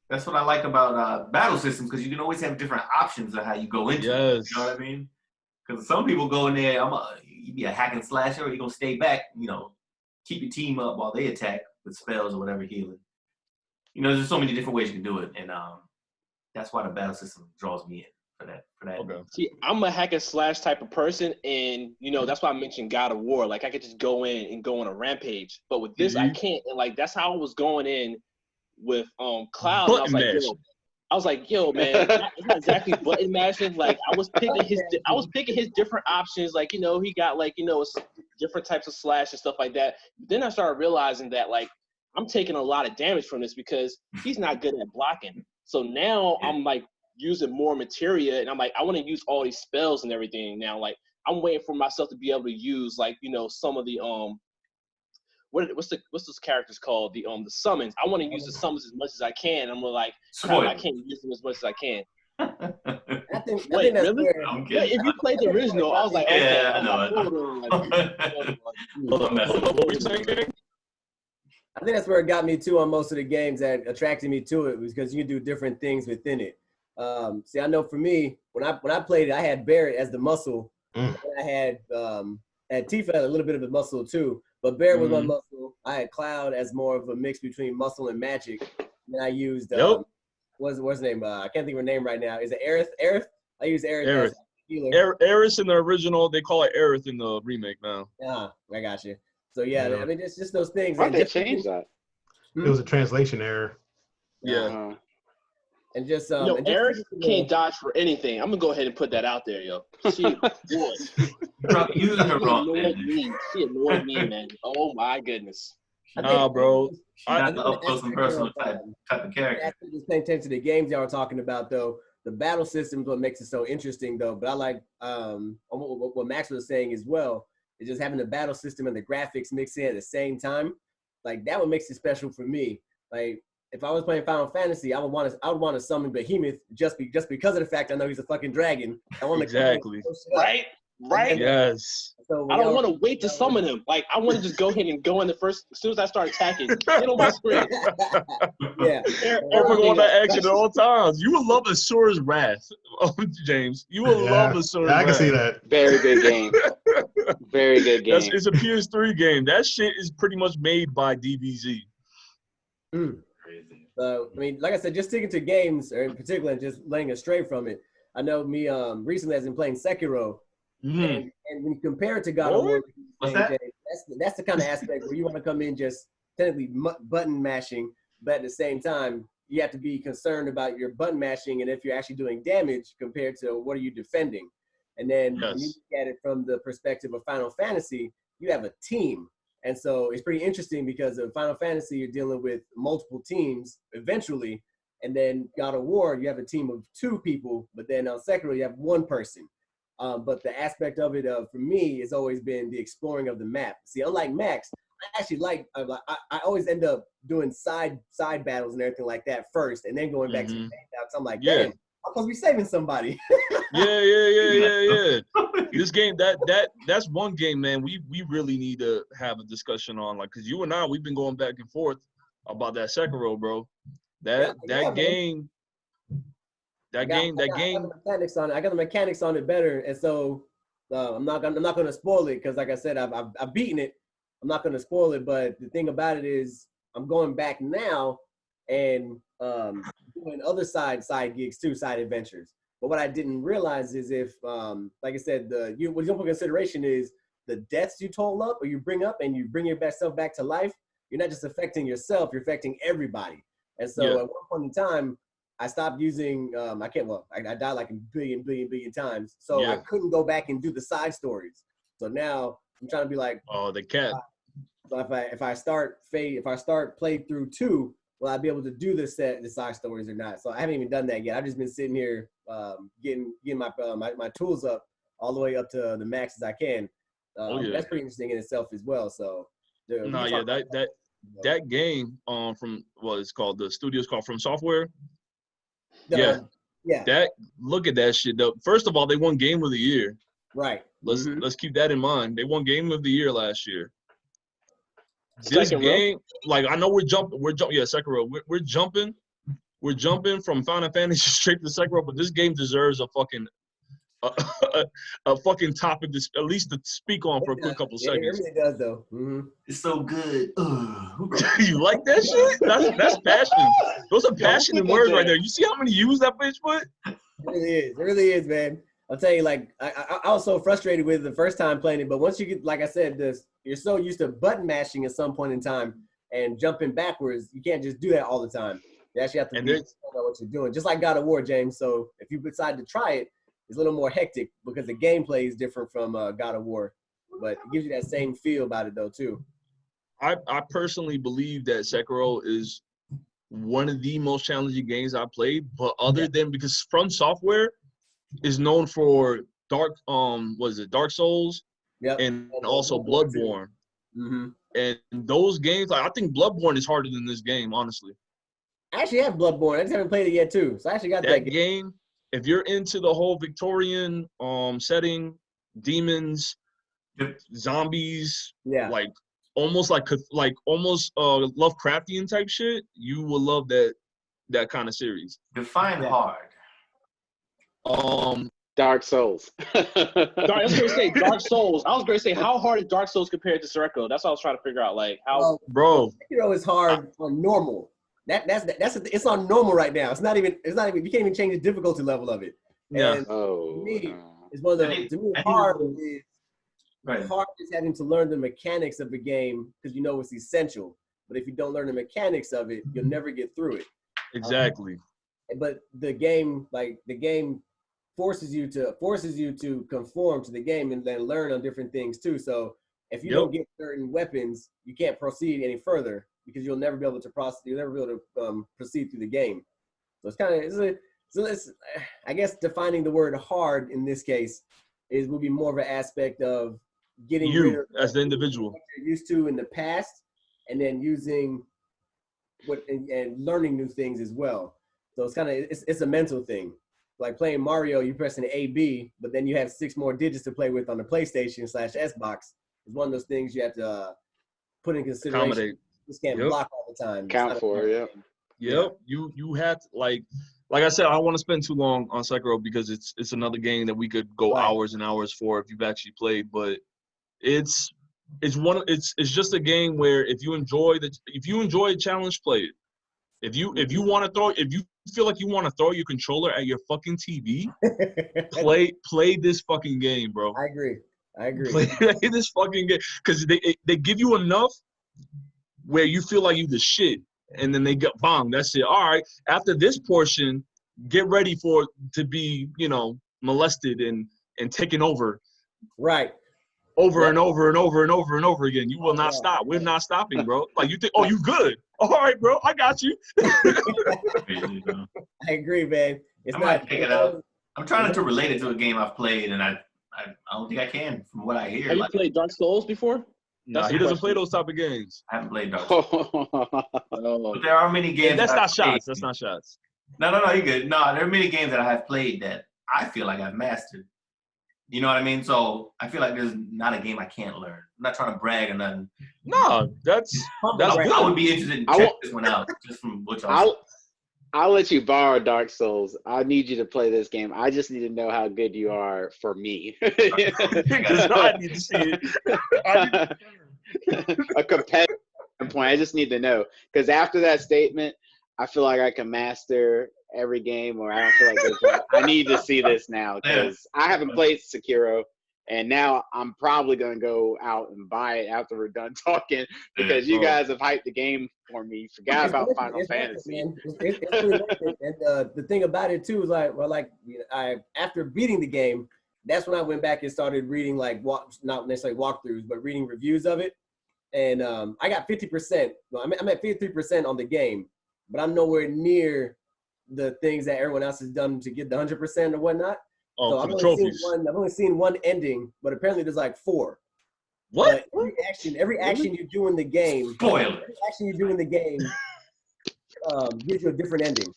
That's what I like about battle systems, because you can always have different options of how you go into it. You know what I mean? Because some people go in there, you be a hack and slasher, or you're going to stay back, keep your team up while they attack with spells or whatever healing. There's so many different ways you can do it. And that's why the battle system draws me in for that. Okay. See, I'm a hack and slash type of person, and that's why I mentioned God of War. Like I could just go in and go on a rampage, but with this I can't. And like that's how I was going in with Cloud. And I was like, yo, man, it's not exactly button mashing. Like I was picking his different options. Like he got like different types of slash and stuff like that. Then I started realizing that like I'm taking a lot of damage from this because he's not good at blocking. So now I'm like using more materia, and I'm like, I want to use all these spells and everything now. Like I'm waiting for myself to be able to use like some of the what's those characters called, the summons. I want to use the summons as much as I can. I'm like, I can't use them as much as I can. I think Wait, that's really? where, Yeah, if you played the original, I was like, okay, yeah, I know it. What we saying, gang? I think that's where it got me too on most of the games that attracted me to it, was because you can do different things within it. See, I know for me, when I played it, I had Barrett as the muscle. And I had Tifa had a little bit of a muscle too, but Barrett was my muscle. I had Cloud as more of a mix between muscle and magic. And then I used what's his name? I can't think of her name right now. Is it Aerith? Aerith? I use Aerith as a healer. Aerith in the original, they call it Aerith in the remake now. I got you. So yeah, I mean, it's just those things. Why they change that? It was a translation error. Yeah. And just Aerith can't dodge for anything. I'm gonna go ahead and put that out there, yo. She using her wrong. She annoyed me, man. Oh my goodness. Bro. She's not the up close and personal type of character. After just paying attention to the games y'all were talking about, though, the battle system is what makes it so interesting, though. But I like what Max was saying as well, is just having the battle system and the graphics mixed in at the same time. Like that what makes it special for me. Like if I was playing Final Fantasy, I would want to summon Behemoth just because of the fact I know he's a fucking dragon. I want to exactly. Right. Yes. So I don't want to wait to summon him. Like I want to just go ahead and go in the first as soon as I start attacking. Get on my screen. Yeah. Everyone on that action at all times. You would love Asura's Wrath, James. You would love Asura's Wrath. I can see that. Very good game. Very good game. It's a PS3 game. That shit is pretty much made by DBZ. Crazy. So I mean, like I said, just sticking to games, or in particular, and just laying astray from it. I know me recently has been playing Sekiro. And when you compare it to God of War, that's the kind of aspect where you want to come in just technically button mashing, but at the same time, you have to be concerned about your button mashing and if you're actually doing damage compared to what are you defending. And then when you look at it from the perspective of Final Fantasy, you have a team. And so it's pretty interesting because in Final Fantasy, you're dealing with multiple teams eventually. And then God of War, you have a team of 2 people, but then on Sekiro, you have 1 person. But the aspect of it, for me, has always been the exploring of the map. See, unlike Max, I actually I always end up doing side battles and everything like that first, and then going back to the main battles. I'm like, damn, I'm supposed to be saving somebody. Yeah. This game, that's one game, man. We really need to have a discussion on, like, because you and I, we've been going back and forth about that Sekiro, bro. That game. I got the mechanics on it. I got the mechanics on it better, and so I'm not going to spoil it because, like I said, I've beaten it. I'm not going to spoil it, but the thing about it is, I'm going back now and doing other side gigs too, side adventures. But what I didn't realize is if, like I said, what you don't put consideration is the deaths you total up or you bring up and you bring your best self back to life. You're not just affecting yourself; you're affecting everybody. And so at one point in time, I stopped using, I died like a billion times. So I couldn't go back and do the side stories. So now I'm trying to be like, the cat. So if I start playthrough 2, will I be able to do the side stories or not? So I haven't even done that yet. I've just been sitting here getting my tools up all the way up to the max as I can. That's pretty interesting in itself as well. So that game from what it's called, the studio's called From Software. Look at that shit though. First of all, they won Game of the Year. Right. Let's keep that in mind. They won Game of the Year last year. This Second game, like I know we're jumping. Yeah, Sekiro. We're jumping. We're jumping from Final Fantasy straight to Sekiro, but this game deserves a fucking a fucking topic to at least to speak on for a quick couple Yeah, it seconds. really does though. It's so good. You like that shit? That's passion. Those are passionate words right there. You see how many U's that bitch put? It really is. It really is, man. I'll tell you, like, I was so frustrated with it the first time playing it, but once you get, like I said, you're so used to button mashing at some point in time and jumping backwards, you can't just do that all the time. You actually have to know what you're doing. Just like God of War, James. So if you decide to try it, it's a little more hectic because the gameplay is different from God of War, but it gives you that same feel about it though too. I personally believe that Sekiro is one of the most challenging games I played, but other than because From Software is known for Dark Souls, and also Bloodborne. Mm-hmm. And those games, like I think Bloodborne is harder than this game, honestly. I actually have Bloodborne. I just haven't played it yet too, so I actually got that game. If you're into the whole Victorian setting, demons, zombies, like almost Lovecraftian type shit, you will love that kind of series. Define hard. Dark Souls. I was going to say Dark Souls. I was going to say how hard is Dark Souls compared to Sekiro? That's what I was trying to figure out. Like how, bro. Sekiro is hard on normal. It's on normal right now. It's not even. You can't even change the difficulty level of it. Yeah. And to me, it's one of the. To me, hard is having to learn the mechanics of the game because you know it's essential. But if you don't learn the mechanics of it, you'll never get through it. Exactly. But the game forces you to conform to the game and then learn on different things too. So if you don't get certain weapons, you can't proceed any further because you'll never be able to proceed through the game. So it's kind of I guess defining the word hard in this case would be more of an aspect of getting rid of as the individual what you're used to in the past, and then using and learning new things as well. So it's kind of it's a mental thing. Like playing Mario, you're pressing A, B, but then you have 6 more digits to play with on the PlayStation/Xbox. It's one of those things you have to put in consideration. Accommodate. Just can't block all the time. Count for it, Yep. You had to, like I said, I don't want to spend too long on Sekiro because it's another game that we could go hours and hours for if you've actually played. But it's just a game where if you enjoy a challenge, play it. If you feel like you want to throw your controller at your fucking TV, play this fucking game, bro. I agree. Play this fucking game because they give you enough where you feel like you the shit, and then they get bang. That's it. All right. After this portion, get ready to be molested and taken over. Right. Over and over and over and over and over again. You will not stop. We're not stopping, bro. Like you think, oh, you good. All right, bro. I got you. I agree, man. I might pick it up. I'm trying to relate it to a game I've played, and I don't think I can from what I hear. Have you played Dark Souls before? No, he doesn't play those type of games. I haven't played Dark Souls. But there are many games. That's not shots. That's not shots. No, you're good. No, there are many games that I have played that I feel like I've mastered. You know what I mean? So I feel like there's not a game I can't learn. I'm not trying to brag or nothing. No, that's good. I would be interested in checking this one out just from what y'all said. I'll let you borrow Dark Souls. I need you to play this game. I just need to know how good you are for me. I need to see it. A competitive point. I just need to know. Because after that statement, I feel like I can master every game, or I don't feel like there's I need to see this now because I haven't played Sekiro, and now I'm probably going to go out and buy it after we're done talking because you guys have hyped the game for me. Forgot about Final Fantasy. It's really worth it. And the thing about it too is after beating the game, that's when I went back and started reading not necessarily walkthroughs, but reading reviews of it. And I got 50%. I'm at 53% on the game, but I'm nowhere near the things that everyone else has done to get the 100% or whatnot. So I've only seen one ending, but apparently there's like 4. What? But every action you do in the game, gives you a different ending.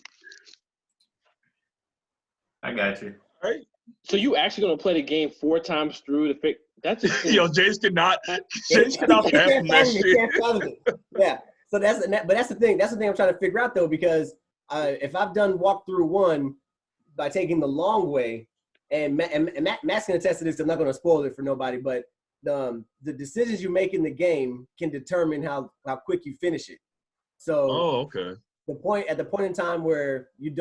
I got you. Right. So you actually gonna play the game 4 times through That's just Yo, Jace cannot fathom that shit. Can't fathom it. Yeah. So that's the thing. That's the thing I'm trying to figure out though, because if I've done walkthrough 1 by taking the long way, and Matt's gonna attest to this. I'm not gonna spoil it for nobody, but the decisions you make in the game can determine how quick you finish it. So. Oh, okay. At the point in time where you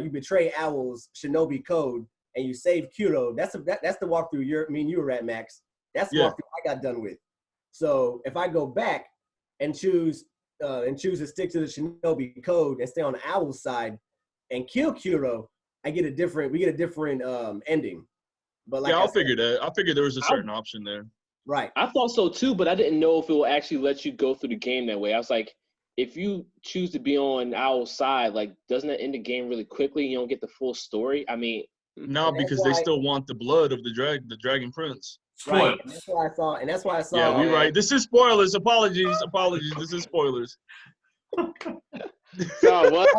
betray Owl's Shinobi code and you save Kuro. That's the walkthrough you were at, Max. That's the walkthrough I got done with. So if I go back and choose to stick to the Shinobi code and stay on Owl's side and kill Kuro, we get a different ending. But like I figured that. I figured there was a certain option there. Right. I thought so too, but I didn't know if it will actually let you go through the game that way. I was like, if you choose to be on Owl's side, like, doesn't that end the game really quickly? You don't get the full story. I mean, no, because they still want the blood of the Dragon Prince. Right. And that's why I saw. Yeah, we're right. This is spoilers. Apologies. This is spoilers. So what?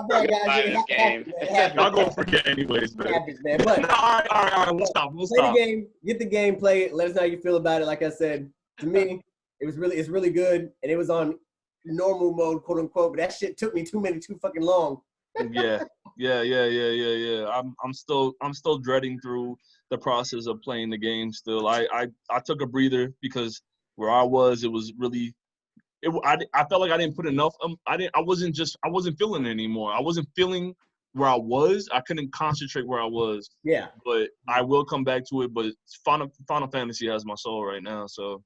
I'll go forget anyways, man. But all right. We'll stop. Play the game. Get the game. Play it. Let us know how you feel about it. Like I said, to me, it's really good, and it was on normal mode, quote unquote. But that shit took me too fucking long. Yeah. I'm still dreading through the process of playing the game. Still, I took a breather because where I was, it was really. I felt like I didn't put enough. I wasn't feeling it anymore. I wasn't feeling where I was. I couldn't concentrate where I was. Yeah. But I will come back to it. But Final Fantasy has my soul right now, so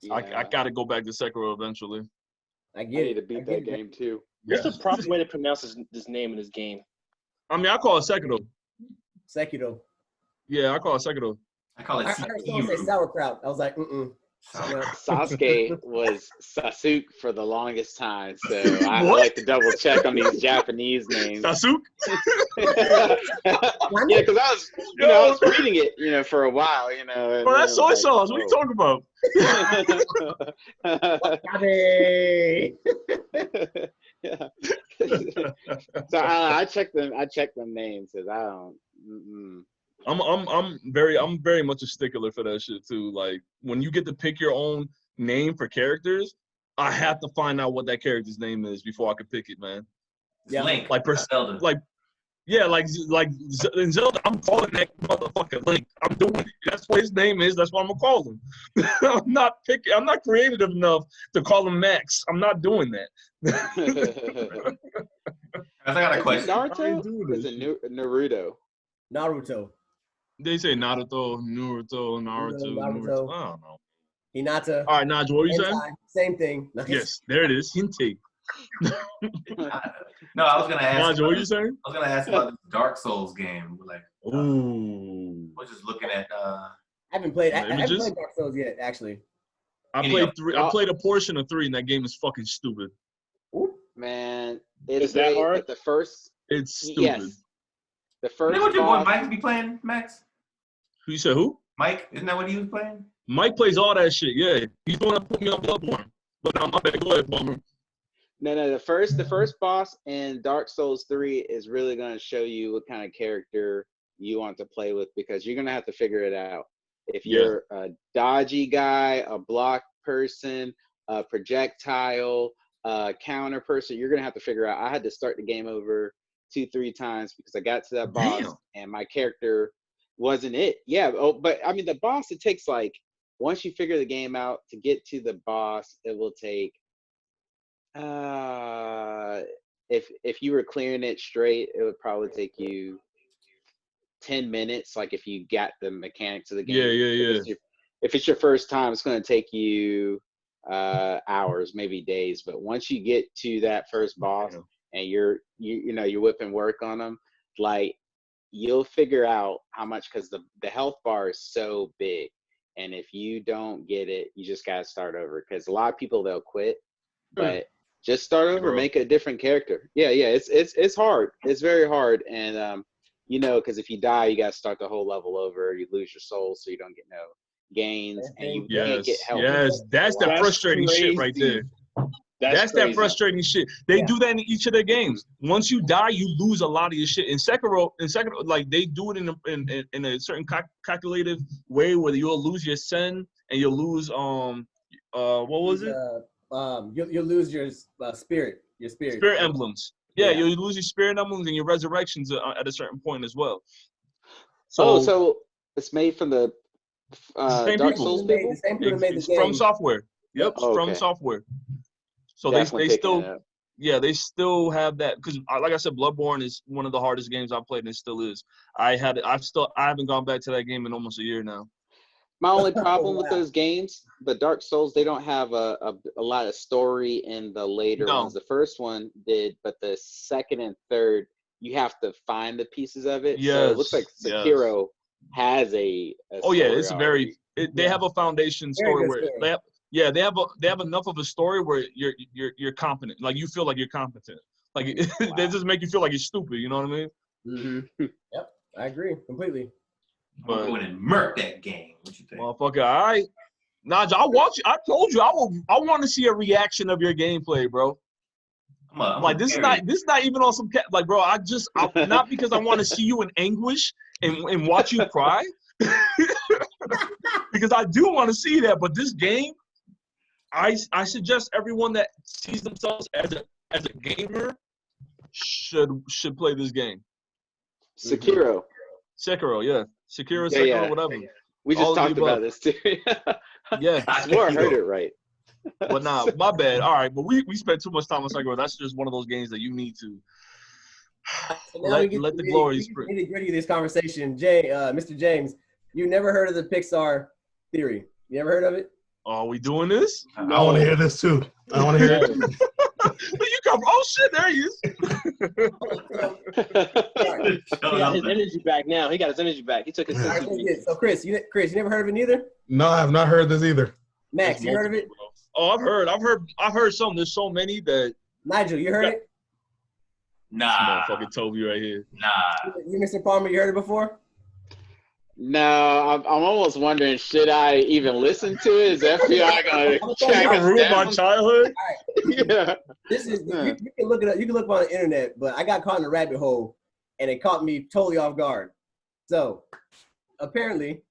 I got to go back to Sekiro eventually. I need to beat that game too. What's the proper way to pronounce this name in this game? I mean, I call it Sekiro. Sekiro. Yeah, I call it Sekiro. I call it I heard someone say sauerkraut. I was like, Sasuke was Sasuke for the longest time, so I like to double check on these Japanese names. Sasuke? Yeah, because I was reading it, for a while, Bro, that's soy sauce. What are you talking about? Yeah. So I check them names because I don't. I'm very much a stickler for that shit too. Like when you get to pick your own name for characters, I have to find out what that character's name is before I can pick it, man. Yeah, Link. Like Zelda. Like in Zelda, I'm calling that motherfucker Link. I'm doing it. That's what his name is. That's what I'm gonna call him. I'm not creative enough to call him Max. I'm not doing that. I got a question. Naruto? Is it Naruto? Naruto. They say Naruto. I don't know. Hinata. All right, Nigel, what are you saying? Same thing. Nice. Yes, there it is. Hinte. No, I was gonna ask. Nigel, what are you saying? I was gonna ask about the Dark Souls game. Like, ooh. we're just looking at. I haven't played Dark Souls yet, actually. I played 3. I played a portion of 3, and that game is fucking stupid. Man, is that hard? But the first, it's stupid. Yes. The first. Isn't that what your boy Mike be playing, Max? You said who? Mike, isn't that what he was playing? Mike plays all that shit. Yeah, he's the one that put me on Bloodborne. But I'm not go ahead, Bummer. No. The first boss in Dark Souls 3 is really going to show you what kind of character you want to play with because you're going to have to figure it out. If you're a dodgy guy, a block person, a projectile, a counter person, you're going to have to figure out. I had to start the game over 2-3 times because I got to that boss and my character wasn't it. Yeah, but I mean the boss, it takes like once you figure the game out to get to the boss, it will take if you were clearing it straight, it would probably take you 10 minutes, like if you got the mechanics of the game. Yeah. If it's your first time, it's going to take you hours, maybe days. But once you get to that first boss and you're whipping work on them, like you'll figure out how much, because the health bar is so big, and if you don't get it, you just got to start over. Because a lot of people, they'll quit, but just start over, make a different character. Yeah, it's hard. It's very hard, and because if you die, you got to start the whole level over. You lose your soul, so you don't get no gains, and you can't get health. Yes, that's the frustrating shit right there. That's that crazy. frustrating shit. They do that in each of their games. Once you die, you lose a lot of your shit. In Sekiro, like they do it in a certain calculated way where you'll lose your sen and you'll lose what was it? You'll lose your spirit. Your spirit. Spirit emblems. Yeah, you'll lose your spirit emblems and your resurrections at a certain point as well. So it's made from the same Dark people. Souls people? The same people made the It's game. from software. Yep, Oh, from okay. software. So Definitely they picking it still up. yeah, they still have that because, like I said, Bloodborne is one of the hardest games I've played, and it still is. I haven't gone back to that game in almost a year now. My only problem with Wow. those games, the Dark Souls, they don't have a lot of story in the later No. ones. The first one did, but the second and third, you have to find the pieces of it. So it looks like Sekiro has a story it's already. they have a foundation story where they have enough of a story where you're competent, like you feel like you're competent, like they just make you feel like you're stupid. You know what I mean? Mm-hmm. Yep, I agree completely. I'm going to murk that game. What you think? Motherfucker, Naj, I watch. I told you I want to see a reaction of your gameplay, bro. This is not even on some like, bro. Not because I want to see you in anguish and watch you cry, because I do want to see that. But this game, I suggest everyone that sees themselves as a gamer should play this game. Sekiro. Sekiro, yeah. Sekiro, Yeah, Sekiro, yeah. whatever. We just All of the talked about above. this too. Yeah. I swore I heard it right. But nah, my bad. All right, but we spent too much time on Sekiro. That's just one of those games that you need to let the glory spread. Nitty-gritty of this conversation, Mr. James, you never heard of the Pixar theory? You never heard of it? Are we doing this? I want to hear this too. I want to hear it too. You come. Oh shit! There he is. He got his energy back now. He got his energy back. He took his sensitivity. So Chris, you never heard of it neither? No, I have not heard this either. Max, you heard of it? Bro. Oh, I've heard some. There's so many that. Nigel, you heard it? Nah. Motherfucking Toby right here. Nah. You, Mr. Palmer, you heard it before? No, I'm almost wondering, should I even listen to it? Is FBI gonna track us Ruin my down? childhood. Yeah. This is you can look it up. You can look on the internet, but I got caught in a rabbit hole, and it caught me totally off guard. So apparently,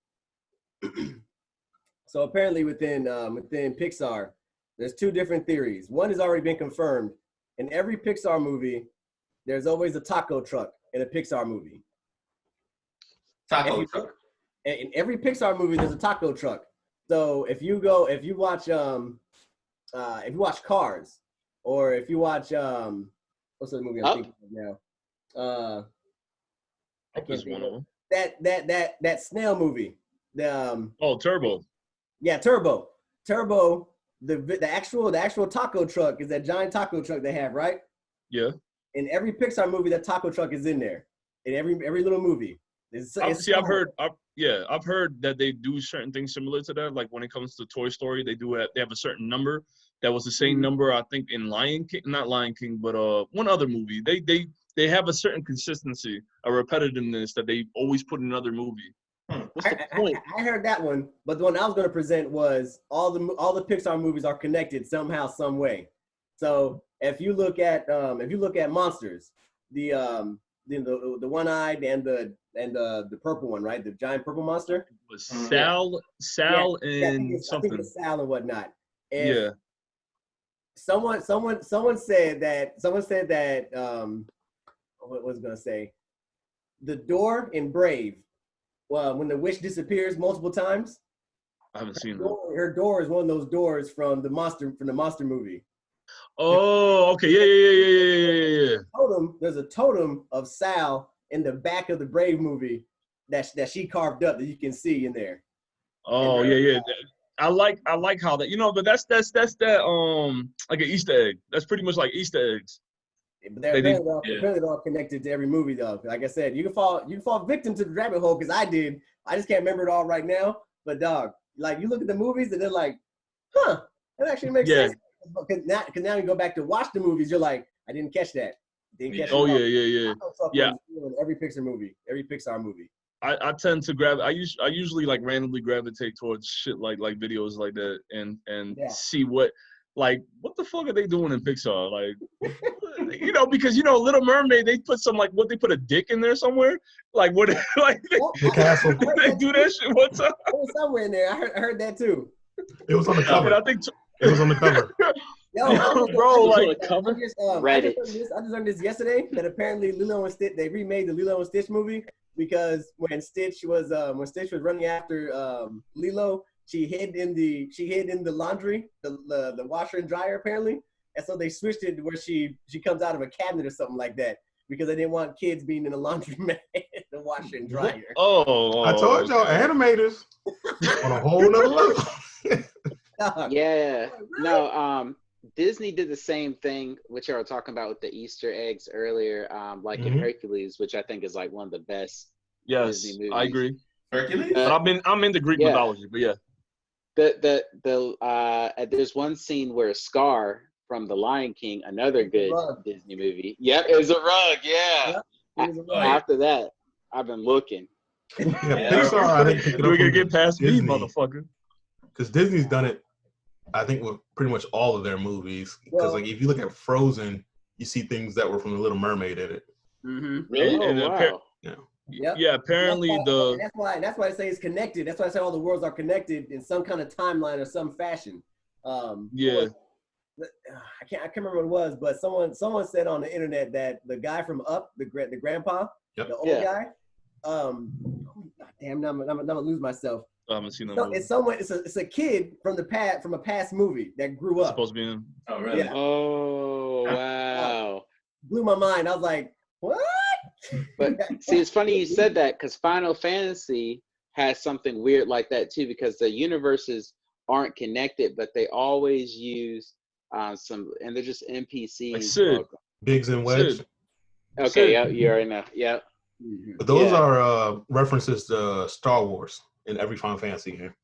within Pixar, there's two different theories. One has already been confirmed. In every Pixar movie, there's always a taco truck in a Pixar movie. Taco truck. In every Pixar movie, there's a taco truck. So if you watch Cars, or if you watch what's the movie I'm thinking of now? I can't think of it. That snail movie. Turbo. Yeah, Turbo. Turbo. The actual taco truck is that giant taco truck they have, right? Yeah. In every Pixar movie, that taco truck is in there. In every little movie. I've heard that they do certain things similar to that. Like when it comes to Toy Story, they have a certain number that was the same number, I think, in not Lion King, but one other movie. They have a certain consistency, a repetitiveness that they always put in another movie. I heard that one, but the one I was going to present was all the Pixar movies are connected somehow, some way. So if you look at Monsters, the one-eyed and the purple one, right? The giant purple monster. It was Sal and something. I think it's Sal and whatnot. Yeah. Someone said that. What was I gonna say? The door in Brave. Well, when the witch disappears multiple times. I haven't seen that. Her door is one of those doors from the monster movie. Oh, okay. Yeah. There's a totem of Sal in the back of the Brave movie that she carved up that you can see in there. Oh, yeah. I like how that, but that's that like an Easter egg. That's pretty much like Easter eggs. But they're apparently all connected to every movie though. Like I said, you can fall victim to the rabbit hole because I did. I just can't remember it all right now. But dog, like you look at the movies and they're like, that actually makes sense. Because now you go back to watch the movies, you're like, I didn't catch that. Yeah. Every Pixar movie. I tend to I usually like randomly gravitate towards shit like videos like that and see what like, what the fuck are they doing in Pixar? Like, you know, because, you know, Little Mermaid, they put some, like, what, they put a dick in there somewhere? Like, what, like, The castle. they do that shit one time? It was somewhere in there. I heard that too. It was on the And cover. I think, It was on the cover. Yo, bro, like, I just Reddit. learned this yesterday that apparently Lilo and Stitch, they remade the Lilo and Stitch movie because when Stitch was running after Lilo, she hid in the laundry, the washer and dryer apparently, and so they switched it where she comes out of a cabinet or something like that because they didn't want kids being in the laundromat, the washer and dryer. oh, I told y'all, animators on a whole nother level. Yeah. No, Disney did the same thing, which I was talking about with the Easter eggs earlier, like in Hercules, which I think is like one of the best yes, Disney movies. I agree. Hercules? But I'm into Greek mythology, but yeah. There's one scene where Scar from The Lion King, another good Disney movie. Yep, it was a rug. Yeah. Yep, After that, I've been looking. Yeah, Pixar, I think, picked it up. We're gonna get past Disney, me, motherfucker. Because Disney's done it, I think, with pretty much all of their movies. Because like if you look at Frozen, you see things that were from The Little Mermaid in it. Mm-hmm. Really? Oh, wow. Yeah, apparently that's why I say it's connected. That's why I say all the worlds are connected in some kind of timeline or some fashion. Yeah. I can't remember what it was, but someone said on the internet that the guy from Up, the grandpa, the old guy, damn, now I'm gonna lose myself. I haven't seen that So movie. it's a kid from a past movie that grew up. Supposed to be in. Oh, really? Yeah. Oh, wow. Blew my mind. I was like, what? But see, it's funny you said that because Final Fantasy has something weird like that too, because the universes aren't connected, but they always use some, and they're just NPCs. Like Sid. Biggs and Wedge. Sid. Okay, Sid. yeah, you already know. Yeah. But those are references to Star Wars in every Final Fantasy game.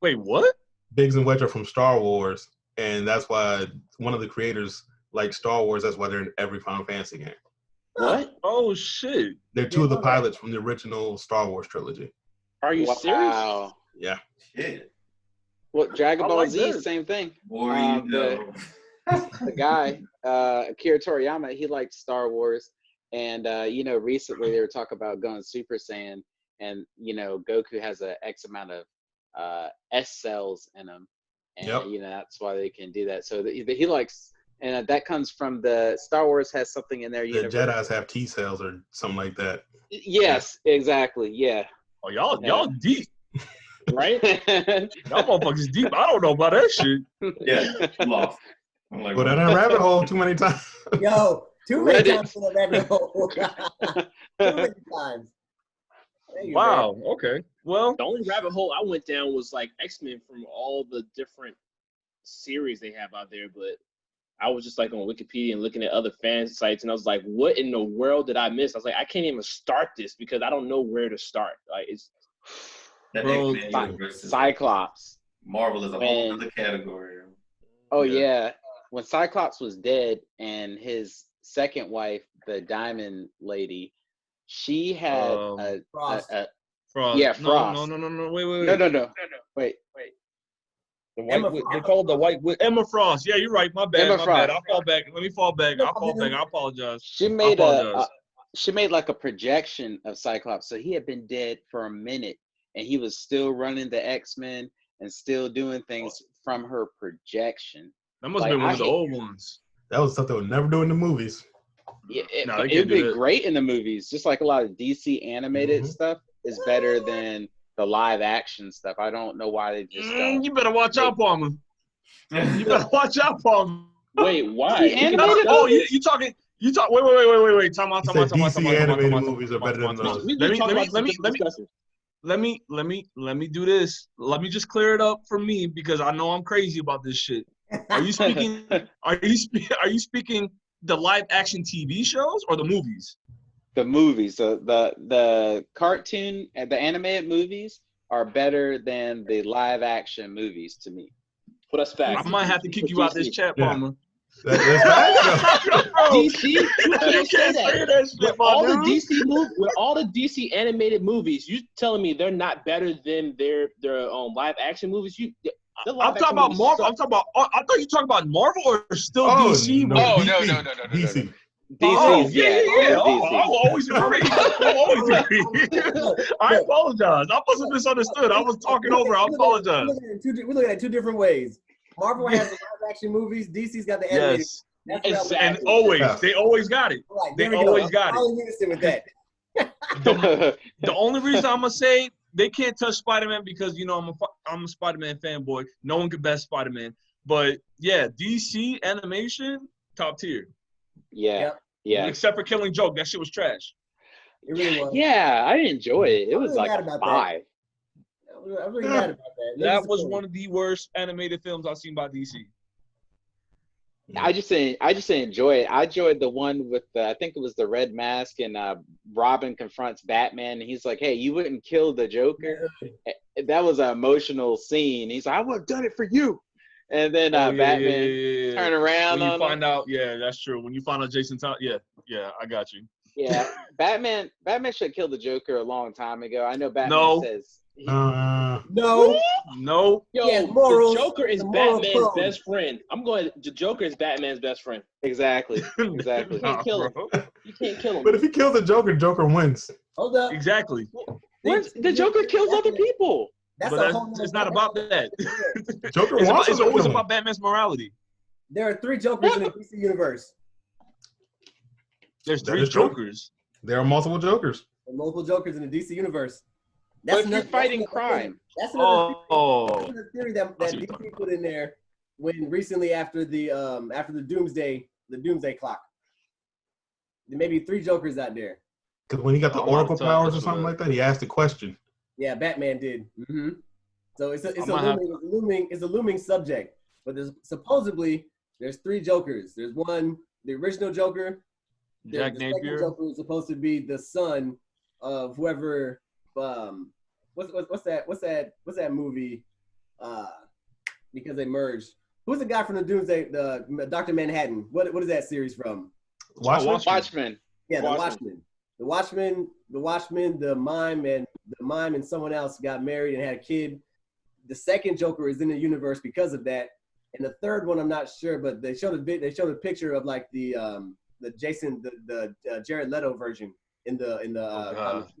Wait, what? Biggs and Wedge are from Star Wars, and that's why one of the creators like Star Wars. That's why they're in every Final Fantasy game. What? Oh shit! They're two of the pilots from the original Star Wars trilogy. Are you serious? Wow. Yeah. Shit. Well, Dragon Ball like Z, that. same thing. Boy, you know. The guy, Akira Toriyama, he liked Star Wars. And, recently they were talking about going Super Saiyan. And, Goku has a X amount of S cells in him. And, that's why they can do that. So he likes, and that comes from the Star Wars has something in their universe. The Jedis have T cells or something like that. Yes, exactly. Yeah. Oh, y'all deep, Right? y'all motherfuckers deep. I don't know about that shit. Yeah, lost. I'm like, Go down that rabbit hole too many times. Yo, too many Reddit. times for that rabbit hole. Too many times. Thank you, Wow. man. Okay. Well, The only rabbit hole I went down was like X-Men from all the different series they have out there, but I was just like on Wikipedia and looking at other fan sites, and I was like, what in the world did I miss? I was like, I can't even start this because I don't know where to start. Like, it's that Bro, X-Men universe is- Cyclops. Marvel is a whole other category. Oh yeah. When Cyclops was dead and his second wife, the Diamond Lady, she had Frost. Frost. Yeah, No, Frost. no. Wait. No. Wait. The white. Emma They Frost. call it the white. Emma Frost. Yeah, you're right. My bad. Emma My Frost. bad. I'll fall back. Let me fall back. I'll fall back. I apologize. She I made apologize. she made like a projection of Cyclops. So he had been dead for a minute and he was still running the X-Men and still doing things from her projection. That must Like, have been one I of the hate- old ones. That was stuff they would never do in the movies. Yeah, No, they it'd can't do be that. great in the movies. Just like a lot of DC animated stuff is better than the live action stuff. I don't know why they just don't. You better watch out, Palmer. You better watch out, Palmer. wait, why? The animated Oh, movies? you talking? Wait. Time out. He said DC animated movies are better than We those. just talk about some Let me do this. Let me just clear it up for me because I know I'm crazy about this shit. Are you speaking? Are you speaking the live action TV shows or the movies? The movies, the cartoon and the animated movies are better than the live action movies to me. Well, that's facts. I might have to kick you out this chat, Yeah. Palmer. That's facts, though. DC, you can't say that. shit, my dude. With all the DC animated movies, you telling me they're not better than their live action movies? I'm talking about Marvel. I'm talking about. I thought you were talking about Marvel or still DC. No, Oh, DC. no. DC. Oh, DC's, yeah. Oh, DC. I will always agree. I will always agree. I apologize. I must have misunderstood. I was talking over. I apologize. We're looking at two different ways. Marvel has the live action movies. DC's got the animated. Yes. That's what I was- And always, they always got it. Right, They there we go. always got it. I'll listen with that. The only reason I'm gonna say they can't touch Spider-Man because I'm a Spider-Man fanboy. No one could best Spider-Man. But yeah, DC animation top tier. Yeah. Except for Killing Joke, that shit was trash. It really was. Yeah, I enjoyed it. It I'm was really like mad a about 5. I'm really mad about that. That was one of the worst animated films I've seen by DC. I just didn't enjoy it. I enjoyed the one with I think it was the red mask and Robin confronts Batman and he's like, "Hey, you wouldn't kill the Joker." That was an emotional scene. He's like, "I would have done it for you." And then Batman turn around when you on find him. out, yeah, that's true. When you find out Jason Todd, yeah, I got you. Yeah, Batman should have killed the Joker a long time ago. I know Batman No. says No. No. Yo, Yes, morals, the Joker is the moral Batman's code. best friend. I'm going. The Joker is Batman's best friend. exactly. You can't kill him. Bro. You can't kill him. But if he kills the Joker, Joker wins. Hold up. Exactly. The Joker kills other people. That's But a whole nother- it's not about that. Joker It's wants to always kill him. about Batman's morality. There are 3 Jokers in the DC universe. There's That 3 is true. Jokers. There are multiple Jokers. There are multiple Jokers in the DC universe. But if you're another- fighting that's another crime. That's another theory that I see what you're DC put in there when recently after the Doomsday Clock. There may be 3 Jokers out there. Because when he got the I'm out of Oracle touch powers or with something that. like that, he asked a question. Yeah, Batman did. So it's I might a looming subject. But supposedly there's 3 Jokers. There's one, the original Joker. Jack The second Napier. Joker was supposed to be the son of whoever. What's that movie? Because they merged. Who's the guy from the Doomsday? The Dr. Manhattan. What is that series from? Watchmen. Yeah, the Watchmen. The Watchmen, the mime and someone else got married and had a kid. The second Joker is in the universe because of that. And the third one, I'm not sure, but they showed a picture of like the Jared Leto version in the comics.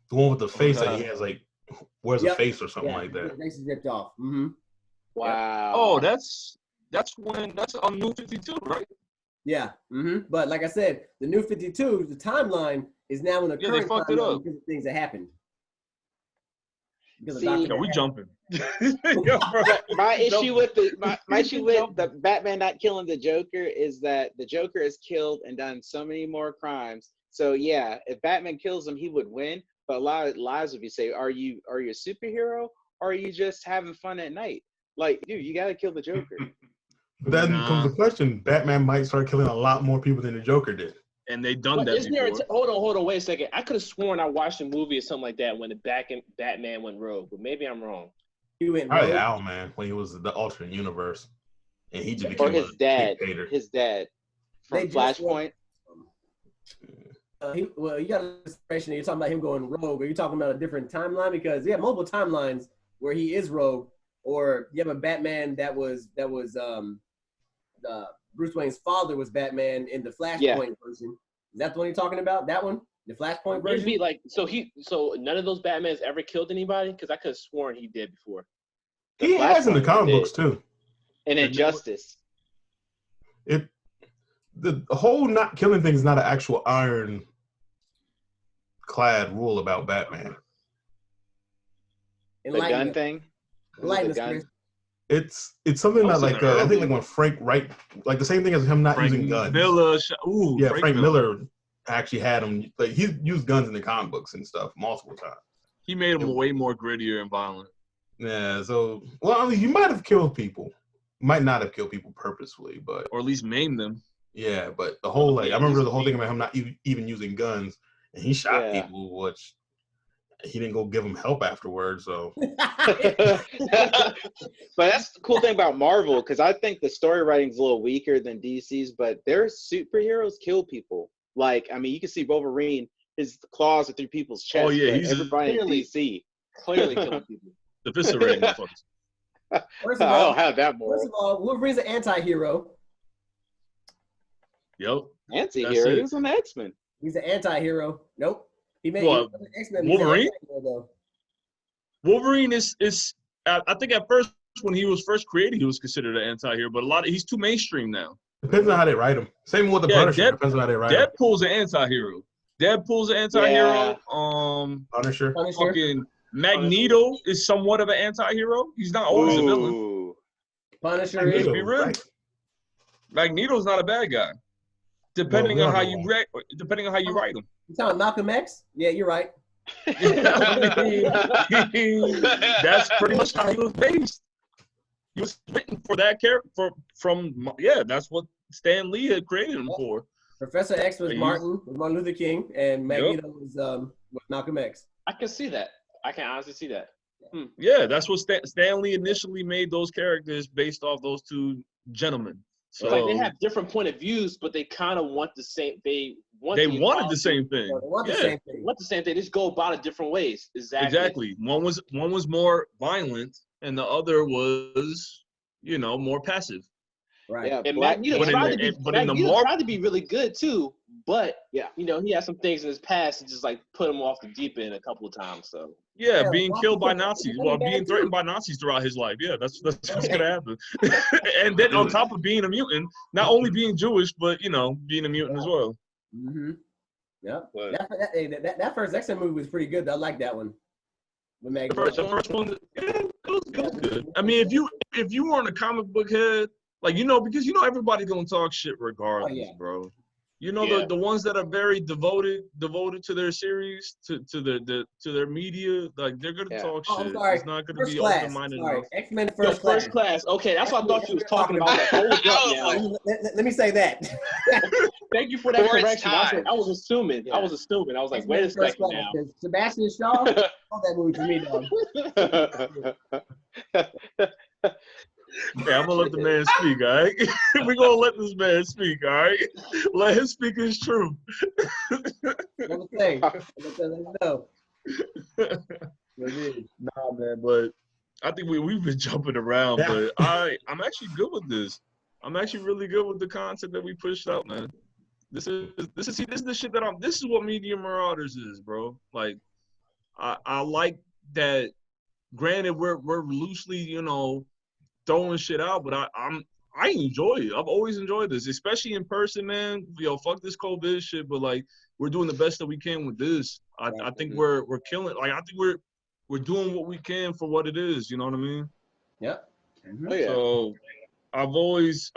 The one with the face that he has, like, wears a Yep. face or something Yeah, like that. his face is ripped off. Wow. Oh, that's on New 52, right? Yeah. But like I said, the New 52, the timeline is now in the Yeah, they current fucked it timeline up. because of things that happened. Because of See, Dr. Yo, we Manhattan. jumping. Yo, bro. my issue with my issue with Jump. the Batman not killing the Joker is that the Joker has killed and done so many more crimes. So yeah, if Batman kills him, he would win. But a lot of lives would be saved. Are you a superhero or are you just having fun at night? Like, dude, you gotta kill the Joker. But then Nah. comes the question: Batman might start killing a lot more people than the Joker did. And they done But that isn't there? before. Hold on, wait a second. I could have sworn I watched a movie or something like that when Batman went rogue, but maybe I'm wrong. He went Probably rogue. Owlman when he was the alternate universe, and he just Or became his a dad. dictator. His dad. They From just Flashpoint. You got a situation. You're talking about him going rogue. Are you talking about a different timeline? Because you have multiple timelines where he is rogue, or you have a Batman that was Bruce Wayne's father was Batman in the Flashpoint version. Is that the one you're talking about? That one, the Flashpoint version. Maybe like so none of those Batmans ever killed anybody because I could have sworn he did before. He has in the Flashpoint comic did. books too. And Injustice. The whole not killing thing is not an actual ironclad rule about Batman. The Enlighten gun us. thing. Enlighten The us, gun. Chris. It's something I that was like thinking I think earlier. like when Frank Wright, like the same thing as him not Frank using guns. Miller. Yeah, Frank Miller actually had him. Like he used guns in the comic books and stuff multiple times. He made him way more grittier and violent. Yeah, so well, I mean, you might have killed people, might not have killed people purposefully, but Or at least maim them. yeah, but the whole like I remember the whole thing about him not even using guns, and he shot Yeah. people, which he didn't go give them help afterwards. So But that's the cool thing about Marvel, because I think the story writing's a little weaker than DC's, but their superheroes kill people. Like, I mean, you can see Wolverine, his claws are through people's chests. Oh, yeah, but he's everybody in clearly- DC. Clearly killing people. Eviscerating motherfuckers. First of I all, don't have that moral. Wolverine's an anti-hero. Yep. Anti-hero. He was on the X-Men. He's an anti-hero. Nope. He made What, X-Men. Wolverine? Though. Wolverine is I think at first when he was first created, he was considered an anti-hero, but he's too mainstream now. Depends on how they write him. Same with the Punisher. Depends on how they write him. Deadpool's an anti-hero. Deadpool's an anti-hero. Yeah. Punisher. Fucking Magneto is somewhat of an anti-hero. He's not always a villain. Punisher Let's is. be real. Right. Magneto's not a bad guy. Depending on how you write him. You talking Malcolm X? Yeah, you're right. That's pretty much how he was based. He was written for that character that's what Stan Lee had created him for. Professor X was Martin Luther King, and Magneto was Malcolm X. I can see that. I can honestly see that. Yeah, that's what Stan Lee initially made those characters based off those two gentlemen. So like they have different point of views, but they kind of want the same. They wanted the same thing. They want the same thing. They want the same thing. They just go about it different ways. Exactly. One was more violent, and the other was, more passive. Right. Yeah, and Magneto tried to be really good too, but he had some things in his past that just like put him off the deep end a couple of times. So being killed by Nazis, being threatened by Nazis throughout his life. Yeah, that's what's gonna happen. And then on top of being a mutant, not only being Jewish, but being a mutant as well. Mm-hmm. Yeah. That first X-Men movie was pretty good. I like that one. The first one, it was good. I mean, if you weren't a comic book head, because everybody's gonna talk shit regardless, bro. The ones that are very devoted to their series, to their media, like they're gonna talk shit. It's not gonna be open-minded enough. X-Men First Class. Okay, that's what I thought you was talking about. Let me say that. Thank you for that correction. I was assuming. I was like, wait a second now. Sebastian Shaw, that movie for me, dog. Yeah, I'm gonna let the man speak, all right? We're gonna let this man speak, all right? Let him speak his truth. Let me know. Nah, man, but I think we've been jumping around, but I'm actually good with this. I'm actually really good with the content that we pushed out, man. This is the shit that this is what Media Marauders is, bro. Like, I like that. Granted, we're loosely, throwing shit out, but I enjoy it. I've always enjoyed this, especially in person, man. Fuck this COVID shit, but like we're doing the best that we can with this. I think we're killing. Like I think we're doing what we can for what it is. You know what I mean? Yeah. Oh, yeah. So I've always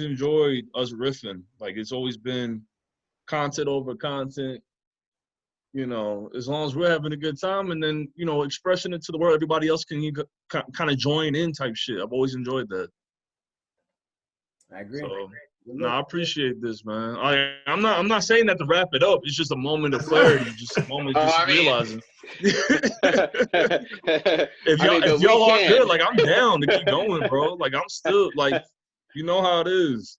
enjoyed us riffing. Like it's always been content over content. As long as we're having a good time and then, expressing it to the world, everybody else can kind of join in type shit. I've always enjoyed that. I agree. So, I appreciate this, man. I'm not saying that to wrap it up. It's just a moment of clarity, just a moment of realizing. If y'all are good, like I'm down to keep going, bro. Like I'm still like, you know how it is.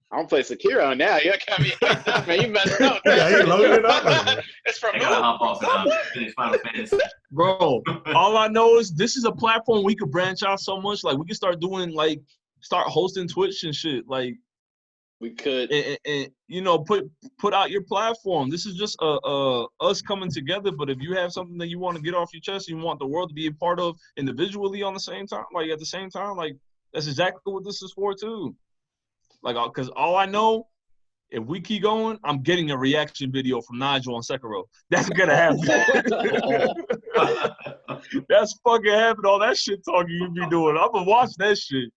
I'm gonna play Sekiro now. You got me, man. You messed up. Yeah, he loaded it up. It's from I gotta hop off and finish Final Fantasy. Bro, all I know is this is a platform we could branch out so much. Like we could start hosting Twitch and shit. Like we could, and put out your platform. This is just us coming together. But if you have something that you want to get off your chest, and you want the world to be a part of individually at the same time, like that's exactly what this is for too. Like, because all I know, if we keep going, I'm getting a reaction video from Nigel on Sekiro. That's gonna happen. That's fucking happen. All that shit talking you be doing. I'm gonna watch that shit.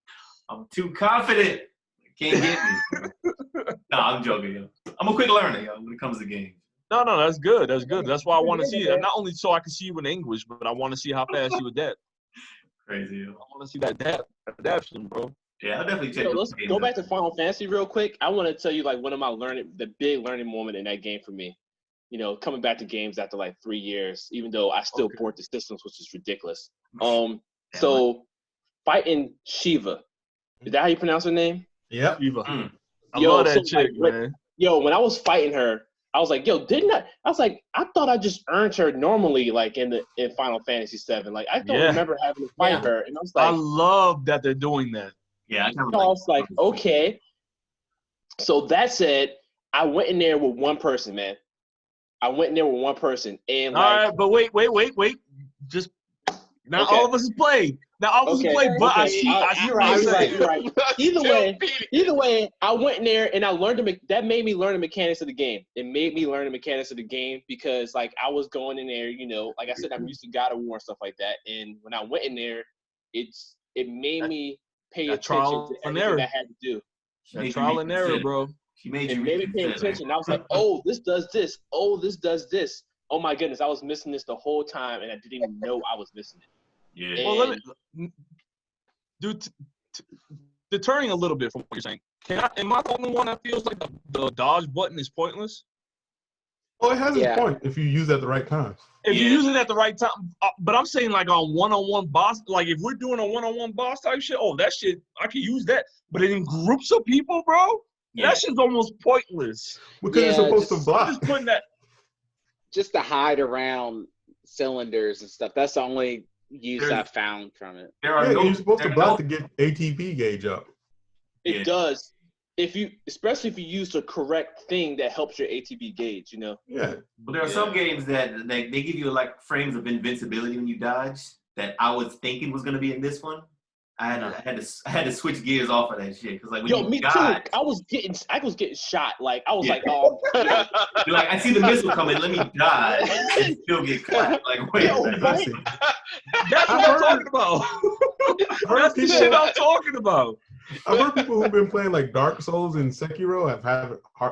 I'm too confident. Can't get me. Nah, I'm joking, yo. I'm a quick learner, yo, when it comes to games. No, that's good. That's good. That's why I want to see it. Not only so I can see you in English, but I want to see how fast you adapt. Crazy, yo. I want to see that adaptation, bro. Yeah, I'll definitely check. Let's go back to Final Fantasy real quick. I want to tell you like one of my the big learning moment in that game for me. Coming back to games after like 3 years, even though I still port the systems, which is ridiculous. So fighting Shiva. Is that how you pronounce her name? Yep. Shiva. I love that chick, man. When I was fighting her, I was like, yo, didn't I? I was like, I thought I just earned her normally, like in Final Fantasy VII. Like I don't remember having to fight her, and I was like, I love that they're doing that. Yeah, I was like, okay. So that said, I went in there with one person, man. And All like, right, but wait. Just not all of us has played. Not all of us has played, but I see. You're right. Either way, I went in there and I learned that made me learn the mechanics of the game. It made me learn the mechanics of the game because, like, I was going in there, you know, like I said, I'm used to God of War and stuff like that. And when I went in there, it made me pay attention to everything I had to do. That trial and error, bro. She made you. It made me pay attention. I was like, oh, this does this. Oh, this does this. Oh my goodness, I was missing this the whole time, and I didn't even know I was missing it. Yeah. Well, let me, dude, deterring a little bit from what you're saying. Am I the only one that feels like the dodge button is pointless? Well, it has its point if you use it at the right time. If you use it at the right time, but I'm saying like on one-on-one boss, like if we're doing a one-on-one boss type shit, that shit, I can use that. But in groups of people, bro, that shit's almost pointless. Because you're supposed to block. Just putting that. Just to hide around cylinders and stuff. That's the only use I've found from it. You're supposed to block to get ATP gauge up. It does. Especially if you use the correct thing that helps your ATP gauge, you know? Yeah. But there are some games that they give you like frames of invincibility when you dodge that I was thinking was going to be in this one. I had to switch gears off of that shit because like when me dodge, too. I was getting shot. Like I was like, oh, you're like I see the missile coming. Let me dodge and still get clapped. Like wait, that's what I'm talking about. That's the shit I'm talking about. I've heard people who've been playing like Dark Souls and Sekiro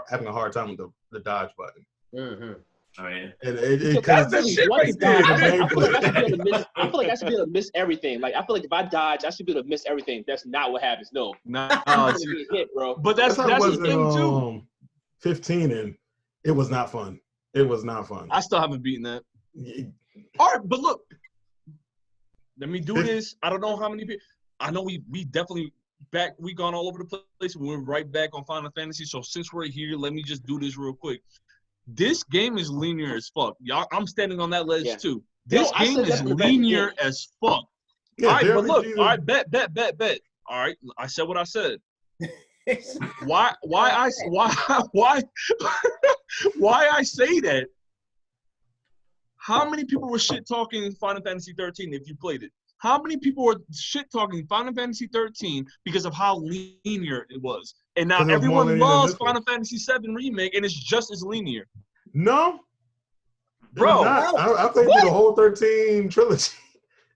having a hard time with the dodge button. Mm-hmm. Oh yeah. And that's the shit right there. I feel like I should be able to miss everything. Like I feel like if I dodge, I should be able to miss everything. That's not what happens. No. Get hit, bro. But that's the thing too. 15 and it was not fun. It was not fun. I still haven't beaten that. All right, but look. Let me do this. I don't know how many people. I know we definitely we gone all over the place. We're right back on Final Fantasy. So since we're here, let me just do this real quick. This game is linear as fuck. Y'all, I'm standing on that ledge too. This game is linear as fuck. Yeah, all right, but look, all right, bet. All right, I said what I said. why I say that? How many people were shit talking Final Fantasy 13 if you played it? How many people were shit talking Final Fantasy 13 because of how linear it was? And now everyone loves Final Fantasy 7 Remake, and it's just as linear. No, bro, I played through the whole 13 trilogy.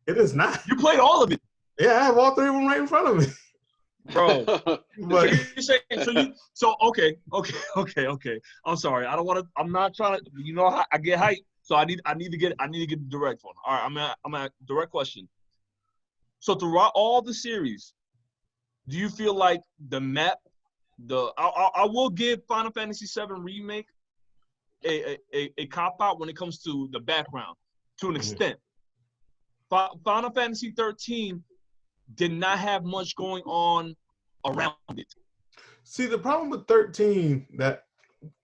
It is not. You played all of it. Yeah, I have all three of them right in front of me, bro. But you're saying, okay. I'm sorry. I don't want to. I'm not trying to. You know, I get hyped, so I need to get the direct one. All right, I'm at direct question. So throughout all the series, do you feel like the map, I will give Final Fantasy VII Remake a cop-out when it comes to the background, to an extent. Final Fantasy 13 did not have much going on around it. See, the problem with 13 that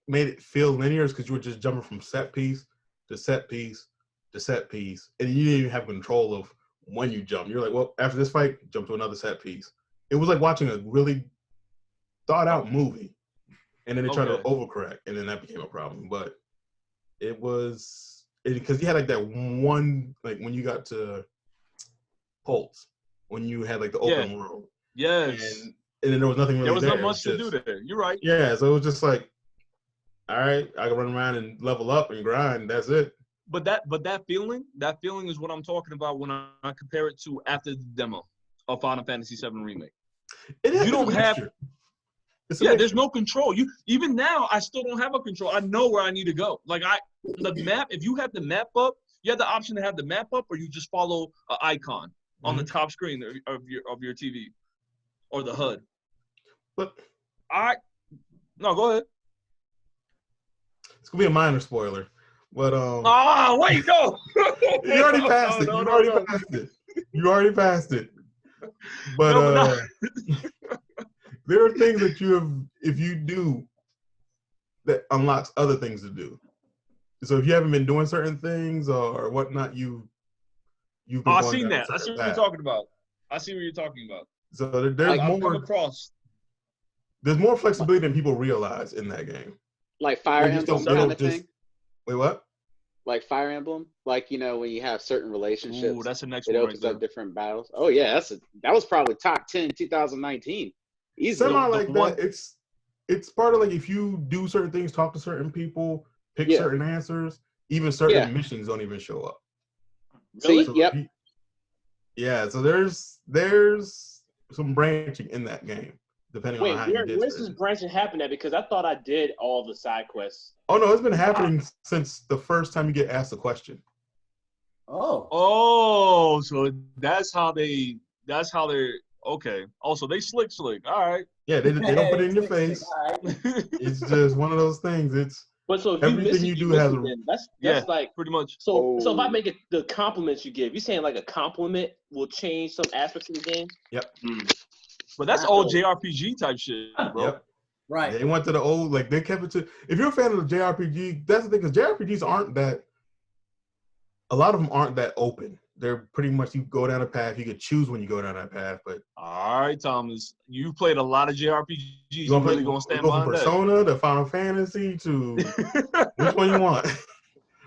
made it feel linear is because you were just jumping from set piece to set piece to set piece, and you didn't even have control of when you jump. You're like, well, after this fight, jump to another set piece. It was like watching a really thought-out movie, and then they tried to overcorrect, and then that became a problem. But it was because you had like that one, like when you got to Pulse, when you had like the open world. Yes. And then there was nothing really there. Was there. Not much to do there. You're right. Yeah, so it was just like, all right, I can run around and level up and grind. That's it. But that feeling is what I'm talking about when I compare it to after the demo of Final Fantasy VII Remake. You don't have. There's no control. Even now, I still don't have a control. I know where I need to go. Like the map. If you have the map up, you have the option to have the map up, or you just follow an icon on the top screen of your TV or the HUD. But no, go ahead. It's gonna be a minor spoiler. But wait, no. You already passed it. You already passed it. But there are things that if you do, that unlocks other things to do. So if you haven't been doing certain things or whatnot, you've been I've going seen down a that. I see certain what you're path. talking about. I see what you're talking about. So there's I've come more. across. There's more flexibility than people realize in that game. Like Fire They just Emblem don't. They kind don't of just. thing. Wait, what? Like Fire Emblem, like when you have certain relationships, Ooh, that's the next it one right opens there. up different battles. Oh yeah, that was probably top 10 2019. Easily. Semi The like one- that. It's part of like if you do certain things, talk to certain people, pick Yeah. certain answers, even certain Yeah. missions don't even show up. See, So yep. Yeah, so there's some branching in that game, depending Wait, on how you did where's this certain. branching happen at? Because I thought I did all the side quests. Oh no, it's been happening since the first time you get asked a question. Oh, so that's how they're okay. Also, they slick. All right. Yeah, they don't put it in your face. All right. It's just one of those things. It's But so if you everything miss it, you do miss has it a then. That's Yeah. like Pretty much. so if I Oh. make it the compliments you give, you saying like a compliment will change some aspects of the game? Yep. But that's Wow. old JRPG type shit, bro. Yep. Right. They went to the old, like they kept it to. If you're a fan of the JRPG, that's the thing, because JRPGs aren't that. A lot of them aren't that open. They're pretty much you go down a path. You can choose when you go down that path, but All right, Thomas. You played a lot of JRPGs. You gonna really gonna stand go from behind that? Persona to Final Fantasy to which one you want?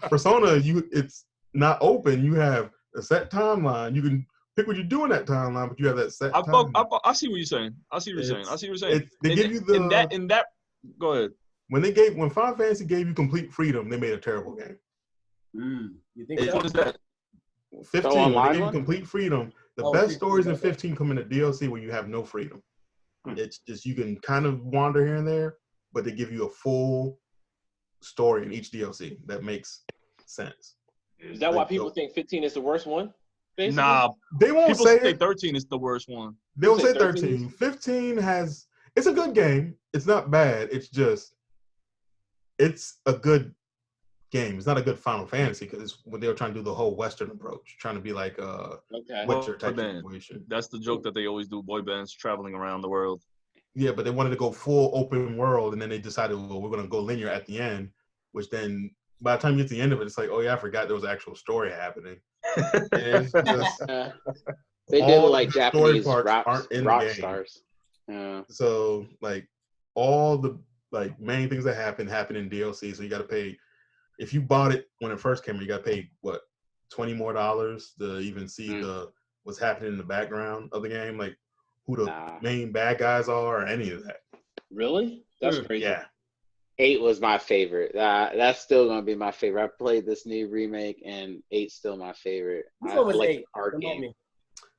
Persona, it's not open. You have a set timeline. You can pick what you do in that timeline, but you have that set I timeline. see what you're saying. I see what you're saying. They give you the in that. Go ahead. when Final Fantasy gave you complete freedom, they made a terrible game. You think Which so? one is that? 15, when online they gave you one? complete freedom, the Oh, best 15, stories in okay. 15 come in a DLC where you have no freedom. It's just you can kind of wander here and there, but they give you a full story in each DLC that makes sense. Is that why people think 15 is the worst one? Basically? Nah, They won't people say say it. 13 is the worst one. They will say say 13. 13. 15 it's a good game. It's not bad. It's a good game. It's not a good Final Fantasy because when they were trying to do the whole Western approach, trying to be like Okay. Witcher type Boy band. situation. That's the joke that they always do. Boy bands traveling around the world. Yeah, but they wanted to go full open world, and then they decided, well, we're going to go linear at the end, which then by the time you get to the end of it, it's like, oh yeah, I forgot there was an actual story happening. And it's just They did all like the story Japanese parts rock aren't in the game. stars. Yeah. So like all the like main things that happen in DLC. So you got to pay. If you bought it when it first came, you got to pay what $20 more to even see what's happening in the background of the game, like who the main bad guys are or any of that. Really? That's crazy. Yeah. 8 was my favorite. That's still gonna be my favorite. I played this new remake, and 8's still my favorite. Which I one was like 8? art Remind game me.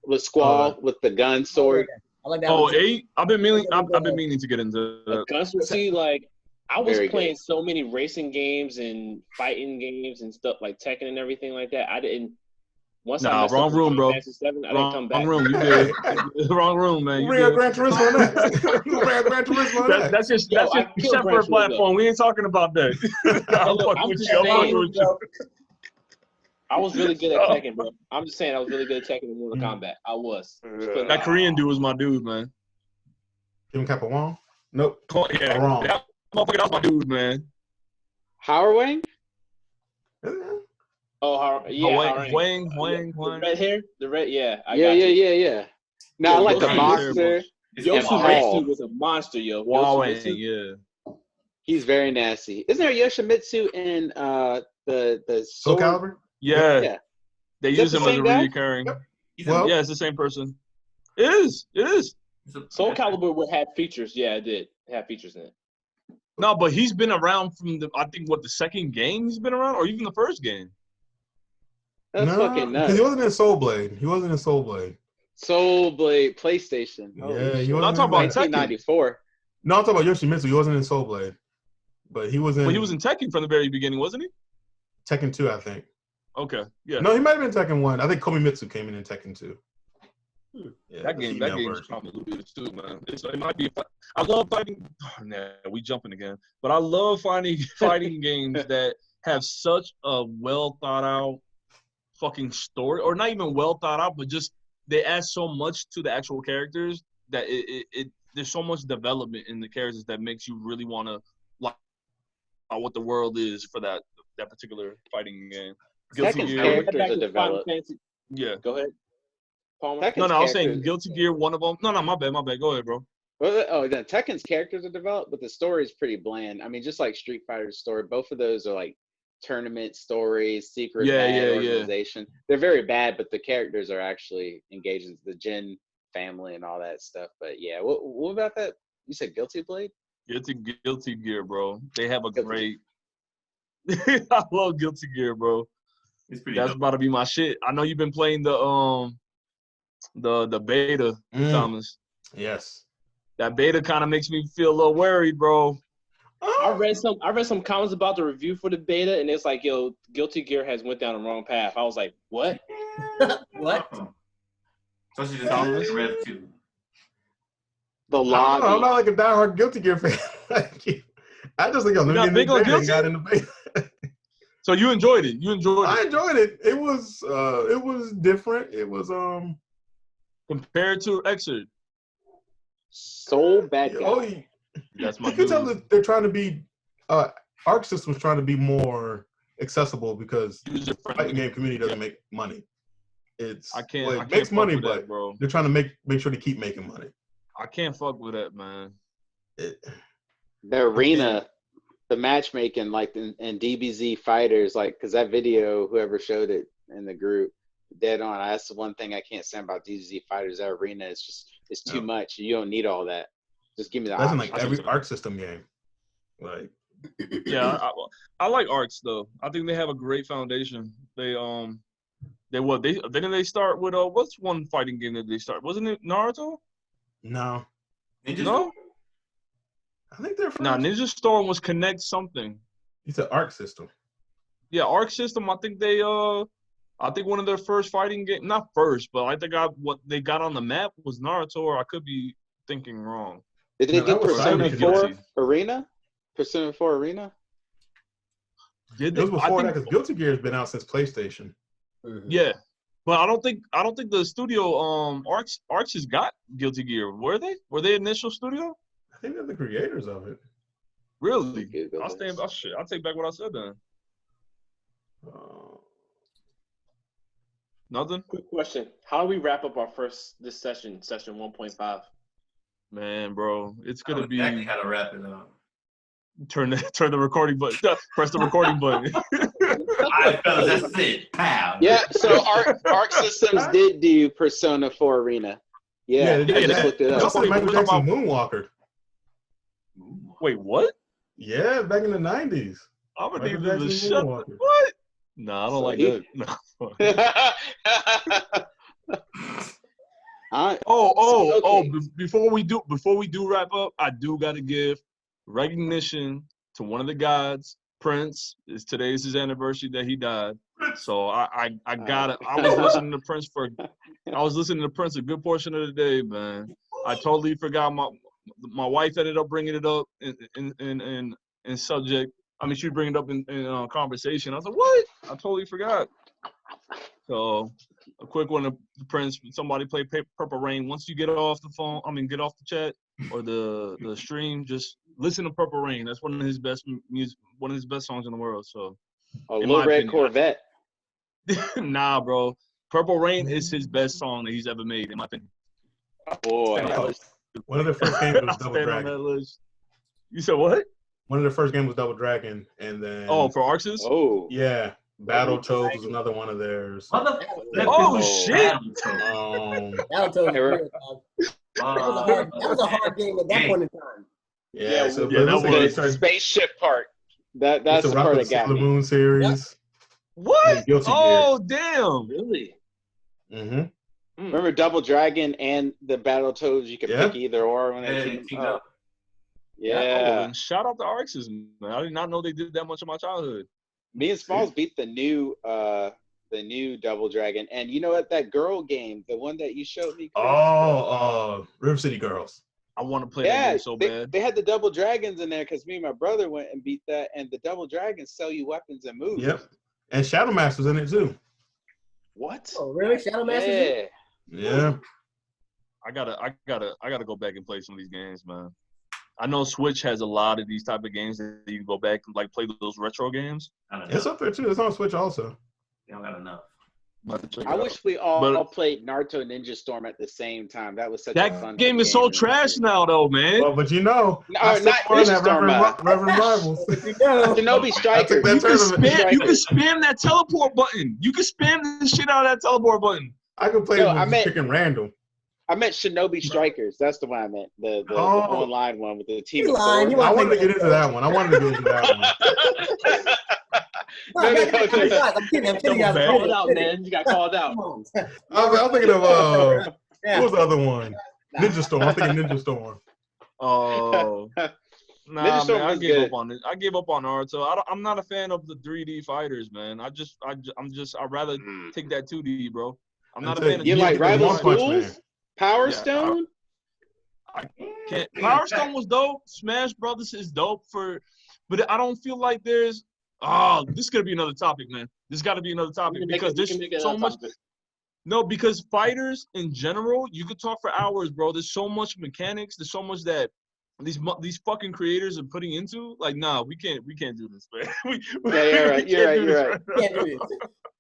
with Squall with the gun sword. I like that Oh, one too. 8. I've been meaning to get into that. Gunsword. See, like I was Very playing good. so many racing games and fighting games and stuff like Tekken and everything like that. I didn't. Once I messed wrong up with room, Final bro. Fantasy 7, I didn't come back. Wrong room. You good? Wrong room, man. You Bring good? Gran Turismo next. Bring Gran Turismo next. That's just Yo, I killed separate Gran Turismo. platform. We ain't talking about that. I'm look, fucking I'm with just you. I'm saying- fucking with you. I was really good at Tekken, bro. I'm just saying I was really good at Tekken in Mortal Kombat. I was. That Korean dude was my dude, man. Kim Kappa-Wong? Nope. Yeah, Wrong. that motherfucker, that was my dude, man. Howard Wang? Oh, yeah. Wang. The red hair? The red, yeah. Yeah. Now I like the Yoshi- boxer. Yoshimitsu was a monster, yo. Wow, Yoshimitsu, yeah. He's very nasty. Isn't there Yoshimitsu in the Soul sword? Calibur? Yeah. Yeah. They Is that use the him as a same guy? reoccurring. Yep. Well, Yeah, it's the same person. It is. Soul Calibur would have features. Yeah, it did. It had features in it. No, but he's been around from the second game he's been around, or even the first game. That's fucking nuts. because he wasn't in Soul Blade. Soul Blade PlayStation. Holy Yeah, he shit. wasn't. talking about 1994. No, I'm talking about Yoshimitsu. He wasn't in Soul Blade, but he was in. But he was in Tekken from the very beginning, wasn't he? Tekken 2, I think. Okay, yeah. No, he might have been Tekken 1. I think Komimitsu came in Tekken 2. Yeah, that the game's female version. convoluted too, man. It might be. I love fighting. Oh, nah, we jumping again. But I love finding fighting games that have such a well thought out fucking story, or not even well thought out, but just they add so much to the actual characters that it there's so much development in the characters that makes you really want to like what the world is for that particular fighting game. Guilty Tekken's Gear. characters Back are to Final developed. Fantasy. Yeah. Go ahead. Palmer. Tekken's No, I was saying characters- Guilty Gear, one of them. No, my bad. Go ahead, bro. Well, then Tekken's characters are developed, but the story is pretty bland. I mean, just like Street Fighter's story, both of those are like tournament stories, secret bad organization. They're very bad, but the characters are actually engaged in the Jin family and all that stuff. But yeah, what about that? You said Guilty Blade? Guilty Gear, bro. They have a Guilty. great. I love Guilty Gear, bro. It's pretty That's dope. about to be my shit. I know you've been playing the beta, Thomas. Yes. That beta kind of makes me feel a little worried, bro. I read some comments about the review for the beta, and it's like, yo, Guilty Gear has went down the wrong path. I was like, what? What? Especially just Thomas Rev 2. The I'm lobby. not like a diehard Guilty Gear fan. I just think I'm You not big on Guilty? got in the beta. So you enjoyed it? You enjoyed I it enjoyed it. It was different. It was compared to Exit? Soul bad guy. oh, That's my you can tell dude. that they're trying to be Arc System's trying to be more accessible because the User fighting friendly. game community doesn't make money. It's I can't. well, I it can't makes fuck money, with but that, bro. they're trying to make sure to keep making money. I can't fuck with that, man. The arena, the matchmaking, like in DBZ fighters, like because that video, whoever showed it in the group, dead on. That's the one thing I can't stand about DBZ fighters. That arena is just it's too much. You don't need all that. Just give me the That's in option. like every Arc System game. Like Yeah, I like Arcs though. I think they have a great foundation. Didn't they start with what's one fighting game that they start? Wasn't it Naruto? no, No, I think they're first. nah. Ninja Storm was Connect something. It's an Arc System. Yeah, Arc System. I think one of their first fighting game, not first, but I think what they got on the map was Naruto, or I could be thinking wrong. Did they No, do that was Persona Cyber 4 Guilty. Arena? Persona 4 Arena? Did It they? was I before think, that because Guilty Gear has been out since PlayStation. yeah, but I don't think the studio Arcs has got Guilty Gear. Were they initial studio? I think they're the creators of it. Really? Google I'll this. I'll take back what I said then. Nothing? Quick question. How do we wrap up this session 1.5? Man, bro, it's I know gonna be exactly how to wrap it up. turn the recording button. Press the recording button. All right, fellas, that's it. Pow. Yeah, so Arc Systems did do Persona 4 Arena. Yeah, I just looked it That's up. like Michael We're talking Jackson about- Moonwalker. Wait, what? Yeah, back in the 90s. I'm gonna Michael need them to Jackson shut. Moonwalker. What? No, I don't So like he- that. No. Okay. Before we do wrap up, I do gotta give recognition to one of the gods, Prince. Today's his anniversary that he died. So I gotta. I was listening to Prince a good portion of the day, man. I totally forgot. My wife ended up bringing it up in subject. I mean, she would bring it up in conversation. I was like, what? I totally forgot. So a quick one to Prince. Somebody play Purple Rain. Once you get off the chat or the stream, just listen to Purple Rain. That's one of his best music, one of his best songs in the world. So, Oh, in Little my Red opinion, Corvette. nah, bro. Purple Rain is his best song that he's ever made, in my opinion. Boy. One of their first games was I'll Double stand on that Dragon. list. You said what? One of their first games was Double Dragon, and then For Arxis? Oh. yeah, Battletoads was another one of theirs. Oh, shit. That was a hard game at that point in time. Yeah, so yeah, that the was- Spaceship part. That's the part that got Sailor me. Moon series. What? Guilty Gear. Oh, damn. Really? Mm-hmm. Remember Double Dragon and the Battletoads? You could Yeah. pick either or when they Yeah, came out. Oh, Yeah. and shout out to Arxis, man. I did not know they did that much in my childhood. Me and Smalls beat the new Double Dragon. And you know what? That girl game, the one that you showed me, Chris? River City Girls. I want to play that Yeah, game so bad. they had the Double Dragons in there because me and my brother went and beat that. And the Double Dragons sell you weapons and moves. Yep. And Shadow Master's in it too. What? Oh, really? Shadow Master's in? Yeah. Yeah. I gotta go back and play some of these games, man. I know Switch has a lot of these type of games that you go back and like play those retro games. I don't know. It's up there too. It's on Switch also. They don't got enough. I wish we all played Naruto Ninja Storm at the same time. That was such a fun That game is so trash now, though, man. Well, but you know, I still not won Ninja that Storm. Reverend Rivals. Shinobi Strikers. that tournament. You can spam that teleport button. You can spam the shit out of that teleport button. I can play No, with just picking random. I meant Shinobi Strikers. That's the one I meant. The online one with the team. lying. You I wanted to get into that one. No, I'm kidding. I'm kidding, guys. Called out, man. You got called out. I'm thinking of what was the other one? Ninja Storm. I'm thinking Ninja Storm. Oh. Nah, Ninja Storm man, I was gave good. up on it. I gave up on Naruto. I'm not a fan of the 3D fighters, man. I'd rather take that 2D, bro. I'm not a fan of You like Rival One Punch Schools? Man. Power Yeah, Stone? I can't. Power Stone was dope. Smash Brothers is dope but I don't feel like there's. Oh, this is gonna be another topic, man. This got to be another topic because there's so much. No, because fighters in general, you could talk for hours, bro. There's so much mechanics. There's so much that these fucking creators are putting into. Like, nah, we can't do this, man. You're right. Can't do this.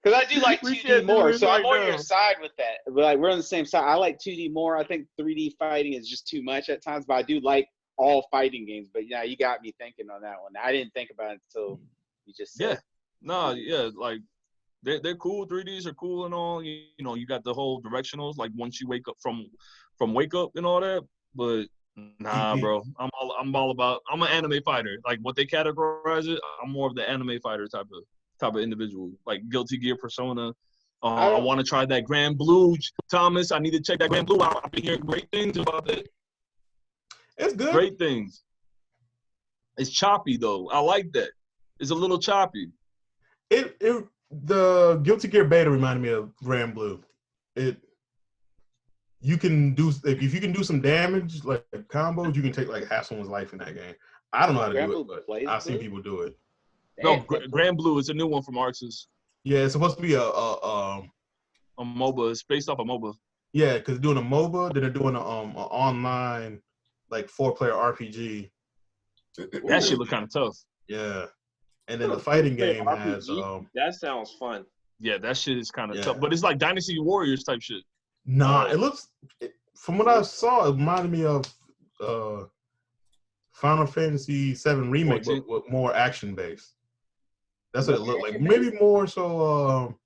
Because I do like We 2D can't do more, this so I'm right on your now. side with that. But like we're on the same side. I like 2D more. I think 3D fighting is just too much at times, but I do like all fighting games. But yeah, you got me thinking on that one. I didn't think about it until you just said. Yeah, no, yeah, like they're cool. 3Ds are cool and all. You know, you got the whole directionals. Like once you wake up from wake up and all that. But nah, bro, I'm all about. I'm an anime fighter. Like what they categorize it, I'm more of the anime fighter type of individual. Like Guilty Gear, Persona. I want to try that Grand Blue, Thomas. I need to check that Grand Blue out. I've been hearing great things about it. It's good. Great things. It's choppy though. I like that. It's a little choppy. The Guilty Gear beta reminded me of Grand Blue. You can do if you can do some damage like combos, you can take like half someone's life in that game. I don't know how to do it, but I've seen people do it. No, Grand Blue is a new one from Arxis. Yeah, it's supposed to be a MOBA. It's based off a MOBA. Yeah, because doing a MOBA, then they're doing a online like 4-player RPG. That shit look kind of tough. Yeah, and then the fighting game has That sounds fun. Yeah, that shit is kind of tough. But it's like Dynasty Warriors type shit. Nah, it looks from what I saw, it reminded me of Final Fantasy VII Remake, but with more action based. That's what it looked like. Maybe more so.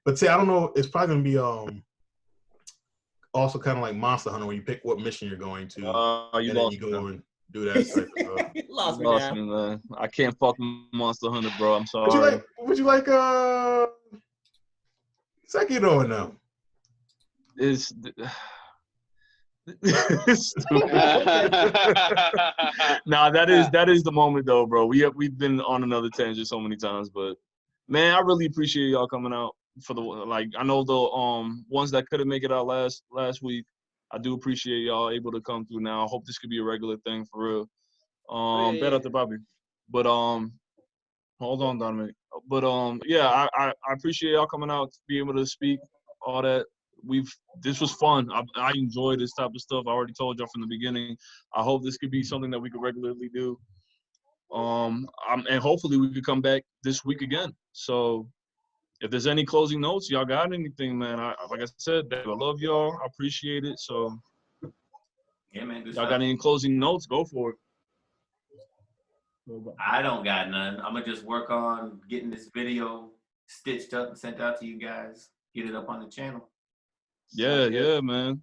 But see, I don't know. It's probably gonna be also kind of like Monster Hunter, where you pick what mission you're going to, You and lost then you go and do that type of stuff. You lost me Lost now. me, man. I can't fuck with Monster Hunter, bro. I'm sorry. Would you like Sekiro now? It's nah, that is the moment though, bro. We've been on another tangent so many times, but man, I really appreciate y'all coming out for the I know the ones that couldn't make it out last week. I do appreciate y'all able to come through now. I hope this could be a regular thing for real. Bet out the Bobby. But hold on, Dominic. But yeah, I appreciate y'all coming out to be able to speak all that. This was fun. I enjoy this type of stuff. I already told y'all from the beginning. I hope this could be something that we could regularly do. And hopefully we could come back this week again. So if there's any closing notes, y'all got anything, man? Like I said, I love y'all. I appreciate it. So Yeah, man. Good y'all stuff. got any closing notes? Go for it. I don't got none. I'm gonna just work on getting this video stitched up and sent out to you guys. Get it up on the channel. Yeah, man.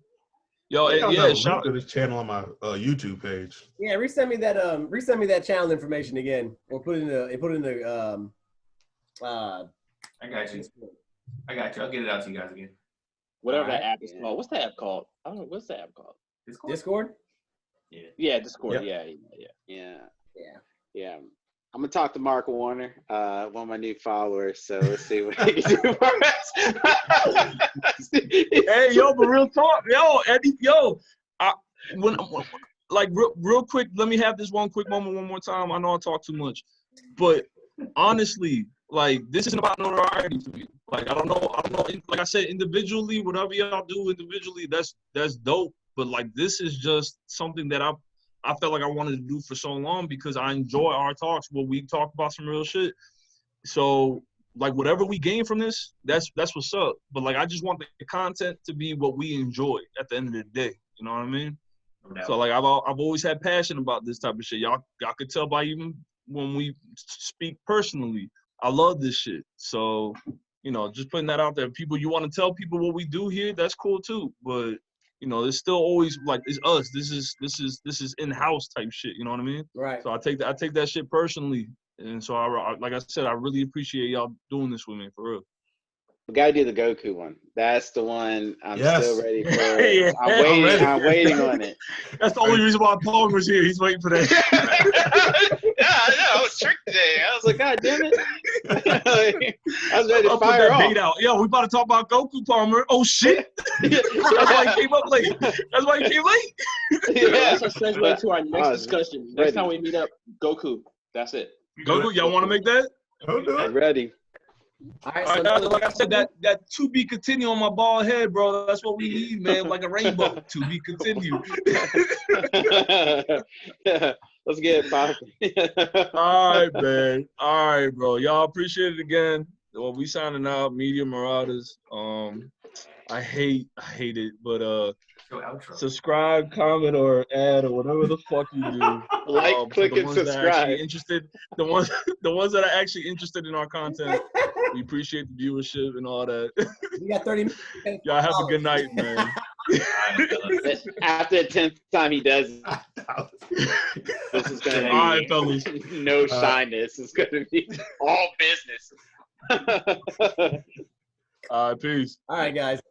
Yo, Shout out to this channel on my YouTube page. Yeah, resend me that channel information again. Or put it in the I got you. I'll get it out to you guys again. Whatever that app is called. What's the app called? I don't know. What's the app called? Discord? Yeah, Discord. Yep. Yeah. I'm gonna talk to Mark Warner, one of my new followers. So let's see what he can do for us. Hey, yo, but real talk, yo, Eddie, yo, real quick, let me have this one quick moment one more time. I know I talk too much, but honestly, like, this isn't about notoriety for me. Like, I don't know. Like I said, individually, whatever y'all do individually, that's dope. But like, this is just something that I felt like I wanted to do for so long because I enjoy our talks where we talk about some real shit. So like whatever we gain from this, that's what's up. But like I just want the content to be what we enjoy at the end of the day. You know what I mean? No. So like I've always had passion about this type of shit. Y'all could tell by even when we speak personally. I love this shit. So, you know, just putting that out there. People, you want to tell people what we do here, that's cool too. But, you know, it's still always like it's us. This is in-house type shit. You know what I mean? Right. So I take that shit personally. And so I like I said, I really appreciate y'all doing this with me for real. We gotta do the Goku one. That's the one I'm still ready for. Yeah, I'm waiting on it. That's the only reason why Paul was here. He's waiting for that. Yeah, I was tricked today. I was like, God damn it. I was ready to fire that off. bait out. Yo, we about to talk about Goku, Palmer. Oh shit. That's why he came up late. That's why he came late. Yeah. That's a segue to our next discussion. Next time we meet up, Goku. That's it. Goku, y'all want to make that? I'll do I'm it. ready. All right, so Like I said, that to be continued on my bald head, bro. That's what we need, man. Like a rainbow. To be continued. Let's get it popping. All right, man. All right, bro. Y'all appreciate it again. Well, we signing out. Media Marauders. I hate it, but subscribe, comment, or add, or whatever the fuck you do. Like, click, and subscribe. The ones that are actually interested in our content. We appreciate the viewership and all that. we got 30 minutes. Y'all have a good night, man. After the 10th time he does it, this is gonna be all right, fellas. no shyness. It's gonna be all business. All right, peace. All right, guys.